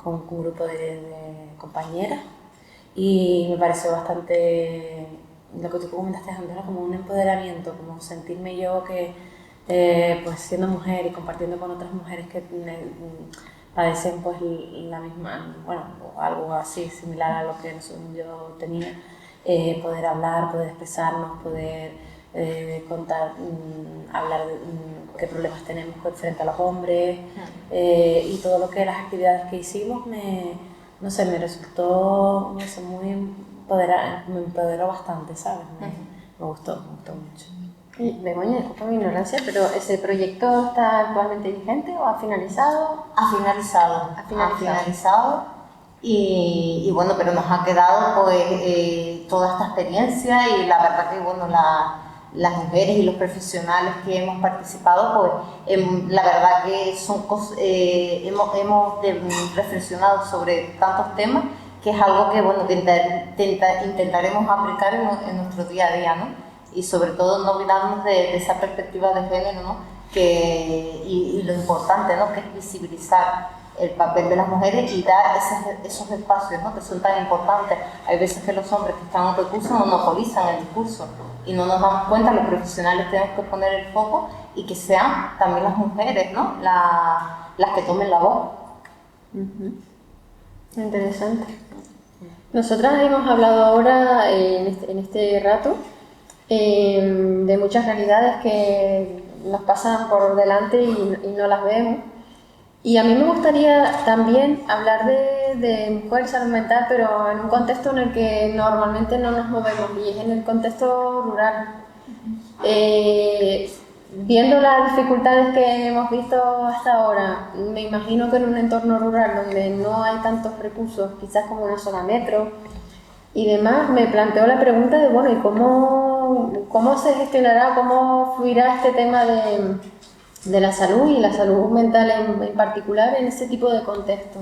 con un grupo de compañeras. Y me pareció bastante, lo que tú comentaste antes, ¿no? Como un empoderamiento, como sentirme yo que, pues siendo mujer y compartiendo con otras mujeres que padecen pues la misma, bueno, algo así similar a lo que yo tenía, poder hablar, poder expresarnos, poder contar, hablar de qué problemas tenemos frente a los hombres, y todo lo que las actividades que hicimos me resultó, me empoderó bastante, ¿sabes? Me gustó mucho. Y Begoña, disculpa mi ignorancia, pero ¿ese proyecto está actualmente vigente o ha finalizado? Ha finalizado. Y bueno, pero nos ha quedado pues toda esta experiencia y la verdad que bueno, las mujeres y los profesionales que hemos participado, pues la verdad que son cosas, hemos reflexionado sobre tantos temas que es algo que bueno, que intentaremos aplicar en nuestro día a día, ¿no? Y sobre todo no olvidarnos de esa perspectiva de género, ¿no? Y lo importante, ¿no? Que es visibilizar el papel de las mujeres y dar esos espacios, ¿no? Que son tan importantes. Hay veces que los hombres que están en recursos monopolizan el discurso y no nos damos cuenta, los profesionales tenemos que poner el foco y que sean también las mujeres, ¿no? Las que tomen la voz. Interesante. Nosotras hemos hablado ahora en este rato de muchas realidades que nos pasan por delante y no las vemos. Y a mí me gustaría también hablar de mujer salud mental, pero en un contexto en el que normalmente no nos movemos, y es en el contexto rural. Viendo las dificultades que hemos visto hasta ahora, me imagino que en un entorno rural donde no hay tantos recursos, quizás como una zona metro y demás, me planteo la pregunta de, bueno, ¿y cómo se gestionará, cómo fluirá este tema de la salud y la salud mental en particular en ese tipo de contexto?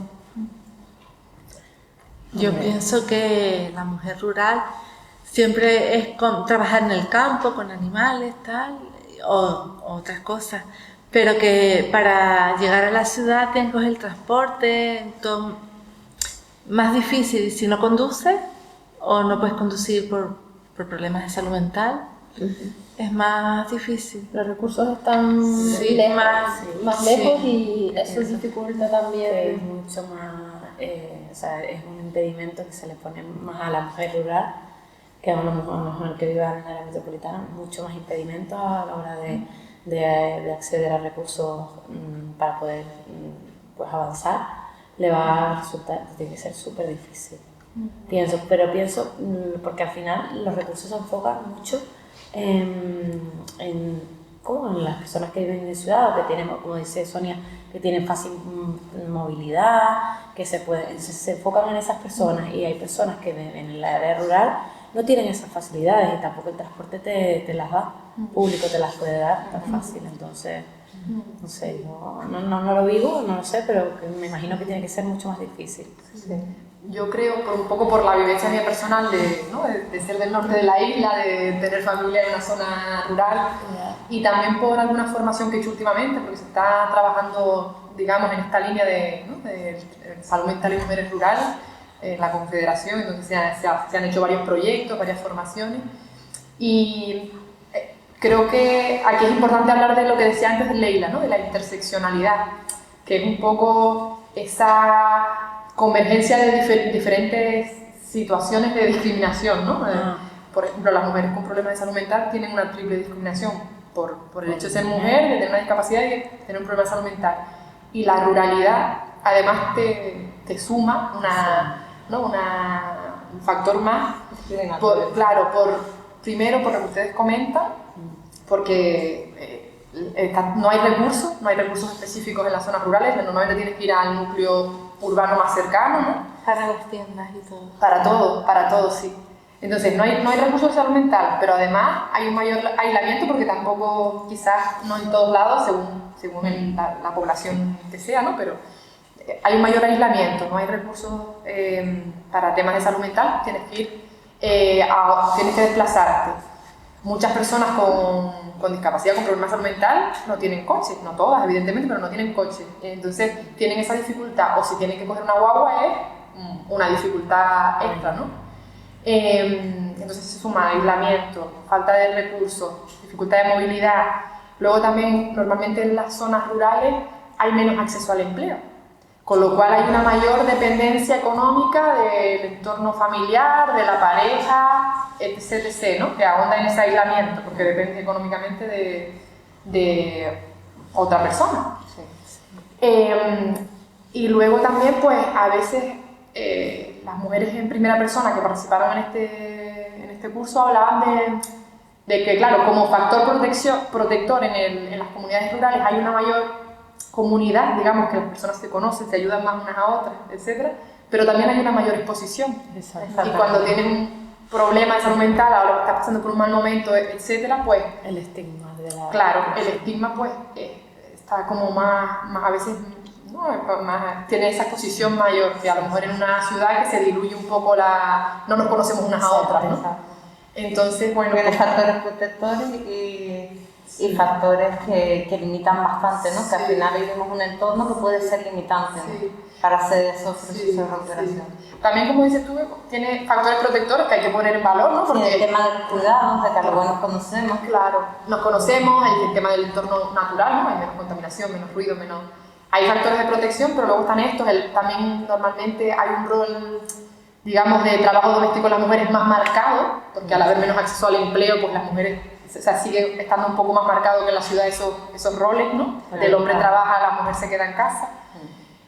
Yo pienso que la mujer rural siempre es trabajar en el campo, con animales, tal, o otras cosas, pero que para llegar a la ciudad tienes que coger el transporte, todo más difícil. Si no conduces o no puedes conducir por problemas de salud mental, es más difícil. Los recursos están más lejos, y eso dificulta también. Es mucho más, o sea, es un impedimento que se le pone más a la mujer rural que a una mujer que vive en el área metropolitana, mucho más impedimentos a la hora de acceder a recursos para poder pues avanzar. Le va a resultar, tiene que ser súper difícil. Pienso, porque al final los recursos se enfocan mucho como en las personas que viven en ciudad o que tienen, como dice Sonia, que tienen fácil movilidad, que se enfocan en esas personas, y hay personas que en el área rural no tienen esas facilidades y tampoco el transporte te las da, público te las puede dar tan fácil. Entonces, no sé, yo no lo vivo, no lo sé, pero me imagino que tiene que ser mucho más difícil. Sí. Yo creo, un poco por la vivencia mía personal de ser del norte de la isla, de tener familia en una zona rural, y también por alguna formación que he hecho últimamente, porque se está trabajando, digamos, en esta línea de salud mental y mujeres rurales, en la Confederación. Entonces se han hecho varios proyectos, varias formaciones, y creo que aquí es importante hablar de lo que decía antes Leila, ¿no? De la interseccionalidad, que es un poco esa convergencia de diferentes situaciones de discriminación, ¿no? Por ejemplo, las mujeres con problemas de salud mental tienen una triple discriminación por el hecho de ser mujer, de tener una discapacidad y de tener un problema de salud mental. Y la ruralidad además te suma un factor más, primero por lo que ustedes comentan, porque no hay recursos específicos en las zonas rurales, normalmente tienes que ir al núcleo urbano más cercano, ¿no? Para las tiendas y todo. Para todo, sí. Entonces no hay recursos de salud mental, pero además hay un mayor aislamiento, porque tampoco, quizás no en todos lados, según la población que sea, ¿no? Pero hay un mayor aislamiento, no hay recursos para temas de salud mental, tienes que ir, tienes que desplazarte. Muchas personas con discapacidad, con problemas de salud mental, no tienen coche, no todas evidentemente, pero no tienen coche. Entonces tienen esa dificultad, o si tienen que coger una guagua es una dificultad extra, ¿no? Entonces se suma aislamiento, falta de recursos, dificultad de movilidad. Luego también normalmente en las zonas rurales hay menos acceso al empleo, con lo cual hay una mayor dependencia económica del entorno familiar, de la pareja, etc., ¿no? Que ahonda en ese aislamiento, porque depende económicamente de otra persona. Y luego también, pues, a veces las mujeres en primera persona que participaron en este curso hablaban de que, claro, como factor protector en las comunidades rurales hay una mayor comunidad, digamos, que las personas se conocen, se ayudan más unas a otras, etc., pero también hay una mayor exposición. Y cuando tienen un problema de salud mental, ahora que está pasando por un mal momento, etc., pues el estigma de la... Claro, el estigma pues está como más a veces, ¿no? Tiene esa exposición mayor, que a lo mejor en una ciudad que se diluye un poco no nos conocemos unas a otras, ¿no? Entonces, bueno, tiene factores protectores y factores que limitan bastante, ¿no? Que al final vivimos un entorno que puede ser limitante, ¿no? Para hacer esos procesos de recuperación. También, como dices tú, tiene factores protectores que hay que poner en valor, ¿no? Porque el tema de los cuidados, de que luego nos conocemos. Claro, nos conocemos, el tema del entorno natural, ¿no? Hay menos contaminación, menos ruido, Hay factores de protección, pero luego están estos, también normalmente hay un rol digamos, de trabajo doméstico en las mujeres más marcado, porque al haber menos acceso al empleo, pues las mujeres, o sea, sigue estando un poco más marcado que en la ciudad esos roles, ¿no? El hombre trabaja, la mujer se queda en casa.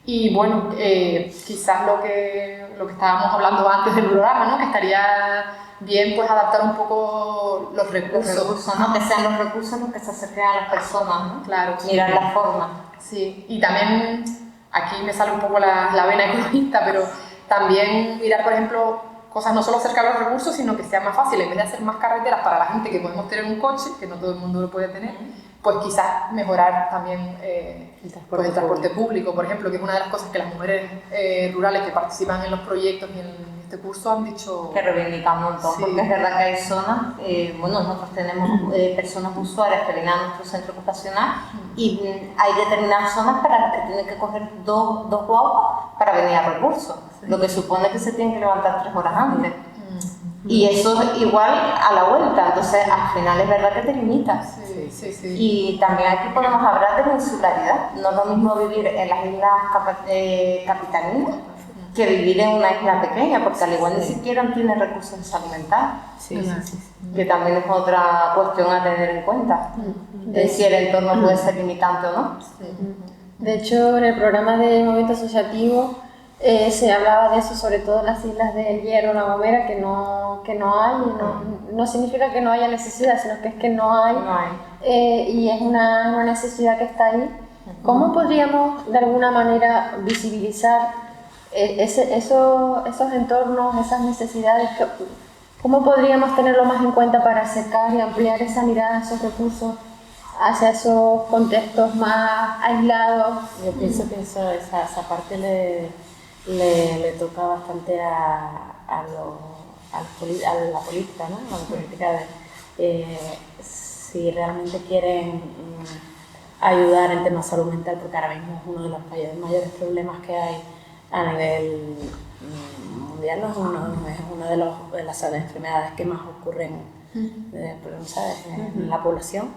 Y bueno, quizás lo que estábamos hablando antes del programa, ¿no? Que estaría bien pues adaptar un poco los recursos, ¿no? Que sean los recursos los que se acerquen a las personas, ¿no? Claro. Mirar Sí. la forma. Sí, y también aquí me sale un poco la vena ecologista, pero también mirar, por ejemplo, cosas no solo cerca de los recursos, sino que sea más fácil, en vez de hacer más carreteras para la gente que podemos tener un coche, que no todo el mundo lo puede tener, pues quizás mejorar también el transporte público, por ejemplo, que es una de las cosas que las mujeres rurales que participan en los proyectos y en este curso han dicho... Que reivindican un montón, Sí. porque es verdad que hay zonas, bueno, nosotros tenemos personas usuarias que vienen a nuestro centro ocupacional y hay determinadas zonas para las que tienen que coger dos guaguas para venir a recursos, lo que supone que se tienen que levantar 3 horas antes. Y eso es igual a la vuelta, entonces al final es verdad que te limitas. Sí. Y también aquí podemos hablar de la insularidad. No es lo mismo vivir en las islas capitalinas que vivir en una isla pequeña, porque al igual ni siquiera tiene recursos de salud mental, que también es otra cuestión a tener en cuenta, de si el entorno puede ser limitante o no. De hecho, en el programa de movimiento asociativo se hablaba de eso, sobre todo en las islas del Hierro, La Gomera, que no hay, no significa que no haya necesidad, sino que es que no hay. Y es una necesidad que está ahí. ¿Cómo podríamos de alguna manera visibilizar esos entornos, esas necesidades? ¿Cómo podríamos tenerlo más en cuenta para acercar y ampliar esa mirada, esos recursos hacia esos contextos más aislados? Yo pienso que esa parte le toca bastante a la política, ¿no? A la política de si realmente quieren ayudar en temas de salud mental, porque ahora mismo es uno de los mayores problemas que hay a nivel mundial, es una de las enfermedades que más ocurren ¿sabes? En la población.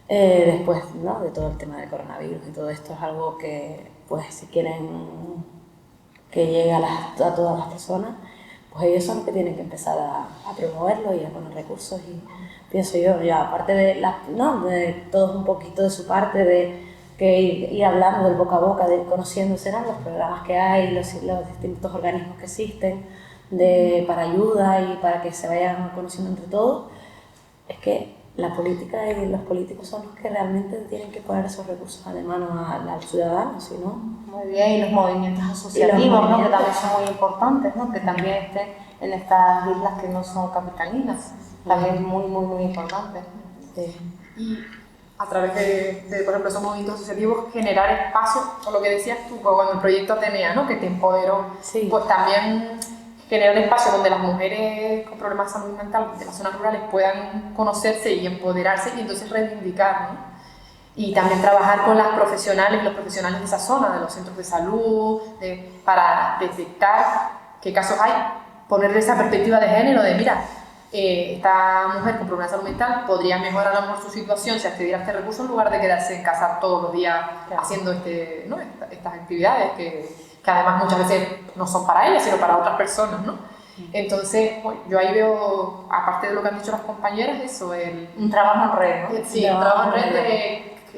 Después, ¿no? De todo el tema del coronavirus y todo esto es algo que, pues, si quieren que llegue a todas las personas, pues ellos son los que tienen que empezar a promoverlo y a poner recursos. Y pienso yo aparte de todos un poquito de su parte, de que ir hablando del boca a boca, de ir conociéndose, ¿no? Los programas que hay, los distintos organismos que existen para ayuda y para que se vayan conociendo entre todos, es que la política y los políticos son los que realmente tienen que poner esos recursos de mano al ciudadano, ¿sí, no? Muy bien, y los movimientos asociativos, ¿no? Que también son muy importantes, ¿no? Que también estén en estas islas que no son capitalinas, también es muy importante. Y a través de, por ejemplo, esos movimientos asociativos, generar espacios, o lo que decías tú con el proyecto Atenea, ¿no? Que te empoderó, pues también generar espacios donde las mujeres con problemas de salud mental de las zonas rurales puedan conocerse y empoderarse y entonces reivindicar, ¿no? Y también trabajar con las profesionales, los profesionales de esa zona, de los centros de salud, para detectar qué casos hay, ponerle esa perspectiva de género de, mira, esta mujer con problemas de salud mental podría mejorar a lo mejor su situación si accediera a este recurso en lugar de quedarse en casa todos los días haciendo estas actividades que además muchas veces no son para ella, sino para otras personas, ¿no? Entonces, bueno, yo ahí veo, aparte de lo que han dicho las compañeras, eso, un trabajo en red, ¿no? Sí, un trabajo en red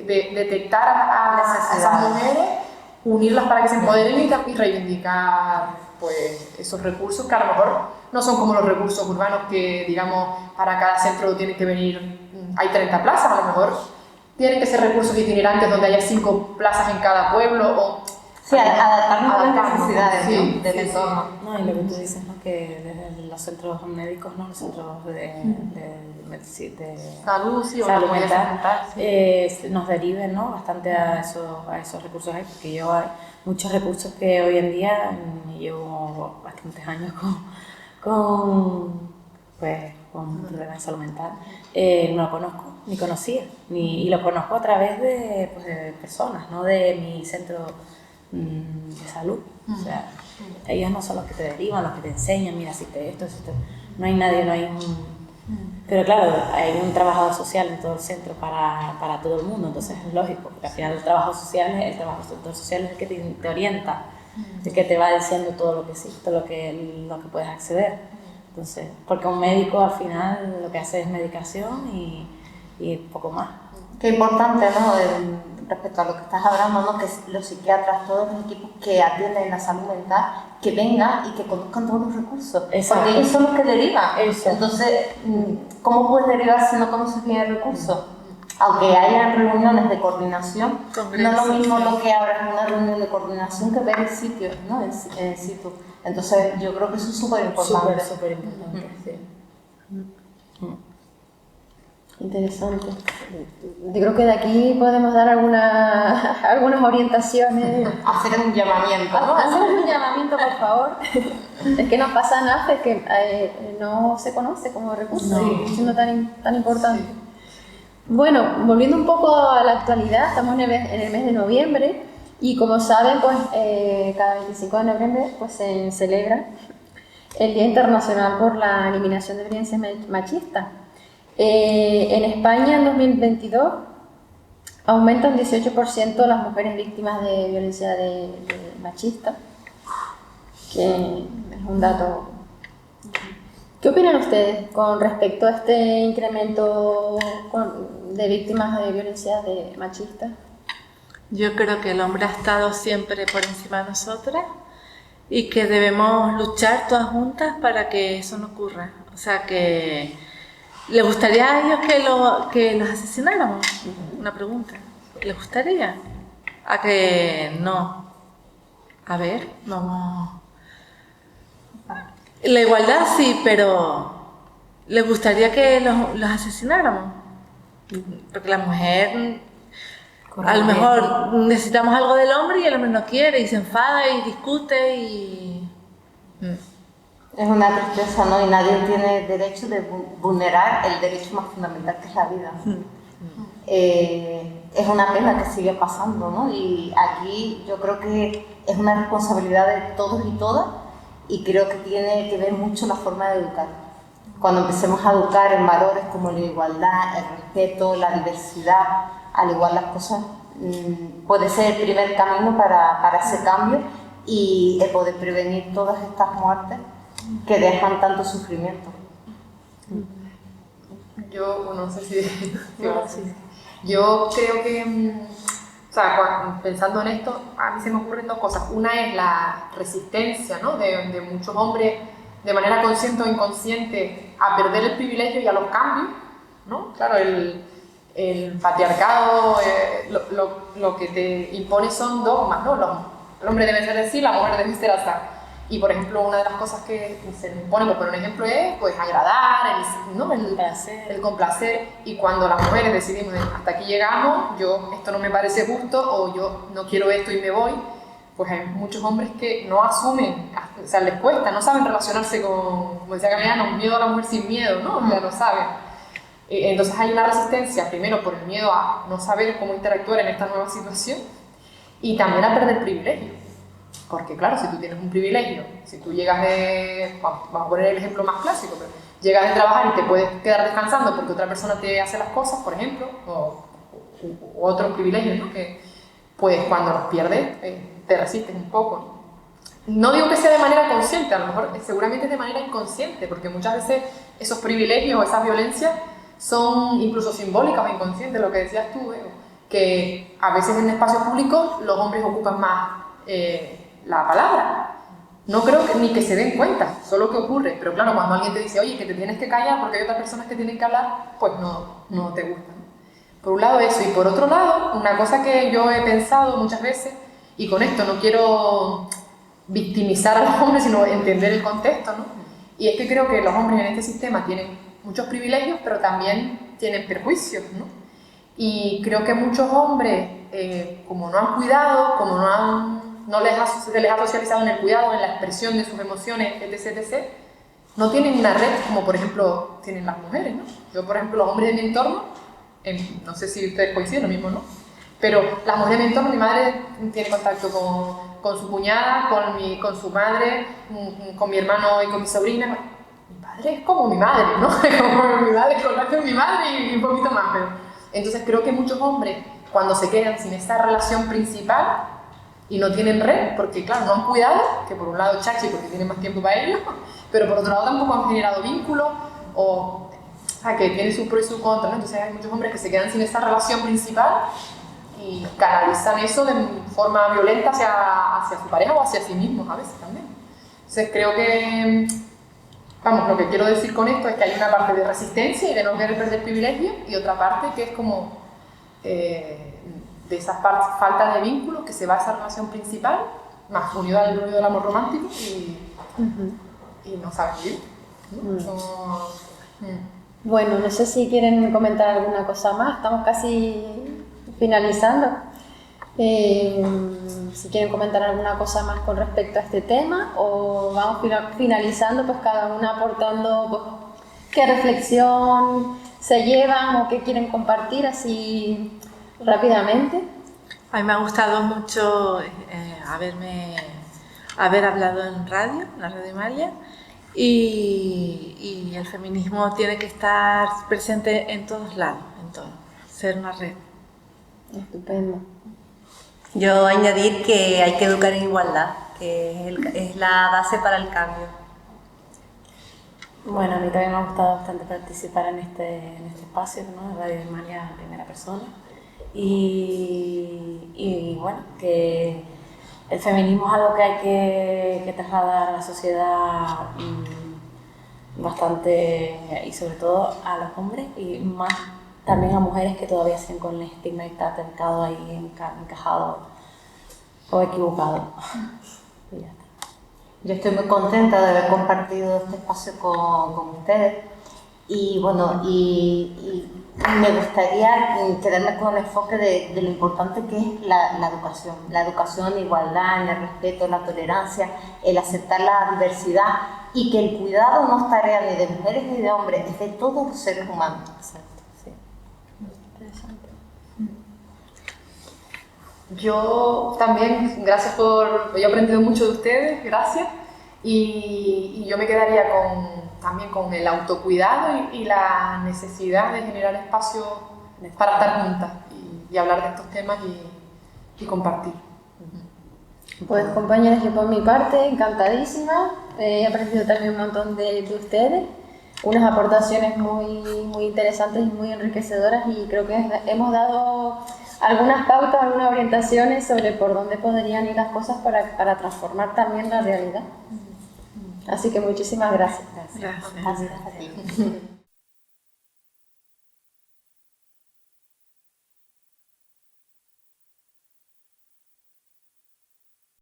de detectar a esas mujeres, unirlas para que se empoderen y reivindicar pues, esos recursos que a lo mejor no son como los recursos urbanos que, digamos, para cada centro tienen que venir, hay 30 plazas, a lo mejor tienen que ser recursos itinerantes donde haya 5 plazas en cada pueblo o... Sí, adaptarnos a las necesidades del entorno. No, y lo que tú dices, ¿no? Que desde los centros médicos, ¿no? Los centros de salud, sí, salud o mental, nos deriven, ¿no? Bastante a esos recursos ahí, porque hay muchos recursos que hoy en día, llevo bastantes años con problemas de salud mental, no lo conozco, ni conocía, y lo conozco a través de personas, no de mi centro de salud. O sea, ellos no son los que te derivan, los que te enseñan, mira, si esto, no hay nadie, no hay pero claro, hay un trabajador social en todo el centro para todo el mundo, entonces es lógico, porque al final el trabajo social es el que te orienta el que te va diciendo todo lo que existe, lo que puedes acceder. Entonces, porque un médico al final lo que hace es medicación y poco más. Qué importante, ¿no? Respecto a lo que estás hablando, ¿no? Que los psiquiatras, todos los equipos que atienden la salud mental, que vengan y que conozcan todos los recursos. Exacto. Porque ellos son los que derivan. Eso. Entonces, ¿cómo puedes derivar si no conoces bien el recurso? Aunque haya reuniones de coordinación, no es lo mismo lo que abras en una reunión de coordinación que ver el sitio, ¿no? En situ. Entonces, yo creo que eso es súper importante. Súper importante, sí. Interesante. Yo creo que de aquí podemos dar algunas orientaciones. Hacer un llamamiento, ¿no? Hacer un llamamiento, por favor. Es que nos pasa en AFE que no se conoce como recurso, siendo tan importante. Bueno, volviendo un poco a la actualidad, estamos en el mes de noviembre y como saben, pues cada 25 de noviembre pues, se celebra el Día Internacional por la Eliminación de Violencia Machista. En España en 2022 aumenta un 18% las mujeres víctimas de violencia machista, que es un dato. ¿Qué opinan ustedes con respecto a este incremento de víctimas de violencia machista? Yo creo que el hombre ha estado siempre por encima de nosotras y que debemos luchar todas juntas para que eso no ocurra. O sea, que ¿le gustaría a ellos que los asesináramos? Una pregunta. ¿Les gustaría? A que no. A ver, vamos. La igualdad sí, pero ¿les gustaría que los asesináramos? Porque la mujer, a lo mejor necesitamos algo del hombre y el hombre no quiere y se enfada y discute y... Es una tristeza, ¿no? Y nadie tiene derecho de vulnerar el derecho más fundamental que es la vida. Es una pena que sigue pasando, ¿no? Y aquí yo creo que es una responsabilidad de todos y todas y creo que tiene que ver mucho la forma de educar. Cuando empecemos a educar en valores como la igualdad, el respeto, la diversidad, al igual las cosas, puede ser el primer camino para ese cambio y poder prevenir todas estas muertes que dejan tanto sufrimiento. Yo no sé si... Yo creo que, o sea, pensando en esto, a mí se me ocurren dos cosas. Una es la resistencia, ¿no? de muchos hombres, de manera consciente o inconsciente, a perder el privilegio y a los cambios, ¿no? Claro, el patriarcado, lo que te impone son dogmas, ¿no? El hombre debe ser así, la mujer debe ser así. Y por ejemplo, una de las cosas que se me impone, por poner un ejemplo, es pues agradar, el complacer. Y cuando las mujeres decidimos hasta aquí llegamos, esto no me parece justo o yo no quiero esto y me voy, pues hay muchos hombres que no asumen, o sea, les cuesta, no saben relacionarse como decía Galeano, miedo a la mujer sin miedo, ¿no? O sea, no saben. Entonces hay una resistencia, primero por el miedo a no saber cómo interactuar en esta nueva situación y también a perder privilegio. Porque claro, si tú tienes un privilegio, si tú llegas vamos a poner el ejemplo más clásico, pero llegas de trabajar y te puedes quedar descansando porque otra persona te hace las cosas, por ejemplo, o otros privilegios, ¿no? Que pues cuando los pierdes te resistes un poco. No digo que sea de manera consciente, a lo mejor seguramente es de manera inconsciente, porque muchas veces esos privilegios o esas violencias son incluso simbólicas o inconscientes, lo que decías tú, que a veces en espacios públicos los hombres ocupan más la palabra. No creo ni que se den cuenta, solo que ocurre. Pero claro, cuando alguien te dice, oye, que te tienes que callar porque hay otras personas que tienen que hablar, pues no te gusta. Por un lado eso, y por otro lado, una cosa que yo he pensado muchas veces, y con esto no quiero victimizar a los hombres, sino entender el contexto, ¿no? Y es que creo que los hombres en este sistema tienen muchos privilegios, pero también tienen perjuicios, ¿no? Y creo que muchos hombres, como no han cuidado, como se les ha socializado en el cuidado, en la expresión de sus emociones, etc., no tienen una red como por ejemplo tienen las mujeres, ¿no? Yo por ejemplo, los hombres de mi entorno, no sé si ustedes coinciden lo mismo, ¿no? Pero las mujeres de mi entorno, mi madre tiene contacto con su cuñada, con su madre, con mi hermano y con mi sobrina. Mi padre es como mi madre, ¿no? Como mi madre, contacto con mi madre y un poquito más. Pero entonces creo que muchos hombres, cuando se quedan sin esa relación principal, y no tienen red, porque claro, no han cuidado, que por un lado chachi porque tienen más tiempo para ello, pero por otro lado tampoco han generado vínculos, o sea, que tiene sus pros y sus contras, ¿no? Entonces hay muchos hombres que se quedan sin esa relación principal y canalizan eso de forma violenta hacia su pareja o hacia sí mismos a veces también. Entonces creo que, vamos, lo que quiero decir con esto es que hay una parte de resistencia y de no querer perder privilegio, y otra parte que es como de esas faltas de vínculos, que se va a esa relación principal, más unido al ruido del amor romántico y no saben vivir. Bueno, no sé si quieren comentar alguna cosa más, estamos casi finalizando. Si quieren comentar alguna cosa más con respecto a este tema, o vamos finalizando, pues cada una aportando pues, qué reflexión se llevan o qué quieren compartir así rápidamente. A mí me ha gustado mucho haber hablado en la Radio Imalia, y el feminismo tiene que estar presente en todos lados, en todo, ser una red. Estupendo. Yo añadir que hay que educar en igualdad, que es la base para el cambio. Bueno, a mí también me ha gustado bastante participar en este espacio, ¿no? Radio Imalia en primera persona. Y bueno, que el feminismo es algo que hay que trasladar a la sociedad bastante, y sobre todo a los hombres, y más también a mujeres que todavía siguen con el estigma y está atencado ahí encajado o equivocado. Y ya está. Yo estoy muy contenta de haber compartido este espacio con ustedes, y bueno, y me gustaría quedarme con el enfoque de lo importante que es la educación en igualdad, en el respeto, en la tolerancia, el aceptar la diversidad, y que el cuidado no es tarea ni de mujeres ni de hombres, es de todos los seres humanos. Exacto, sí. Interesante. Yo también, gracias yo he aprendido mucho de ustedes, gracias, y yo me quedaría también con el autocuidado y la necesidad de generar espacio para estar juntas y hablar de estos temas y compartir. Pues compañeras, yo por mi parte encantadísima, he aprendido también un montón de ustedes, unas aportaciones muy interesantes y muy enriquecedoras, y creo que hemos dado algunas pautas, algunas orientaciones sobre por dónde podrían ir las cosas para transformar también la realidad. Así que muchísimas gracias. Gracias. Gracias a ti.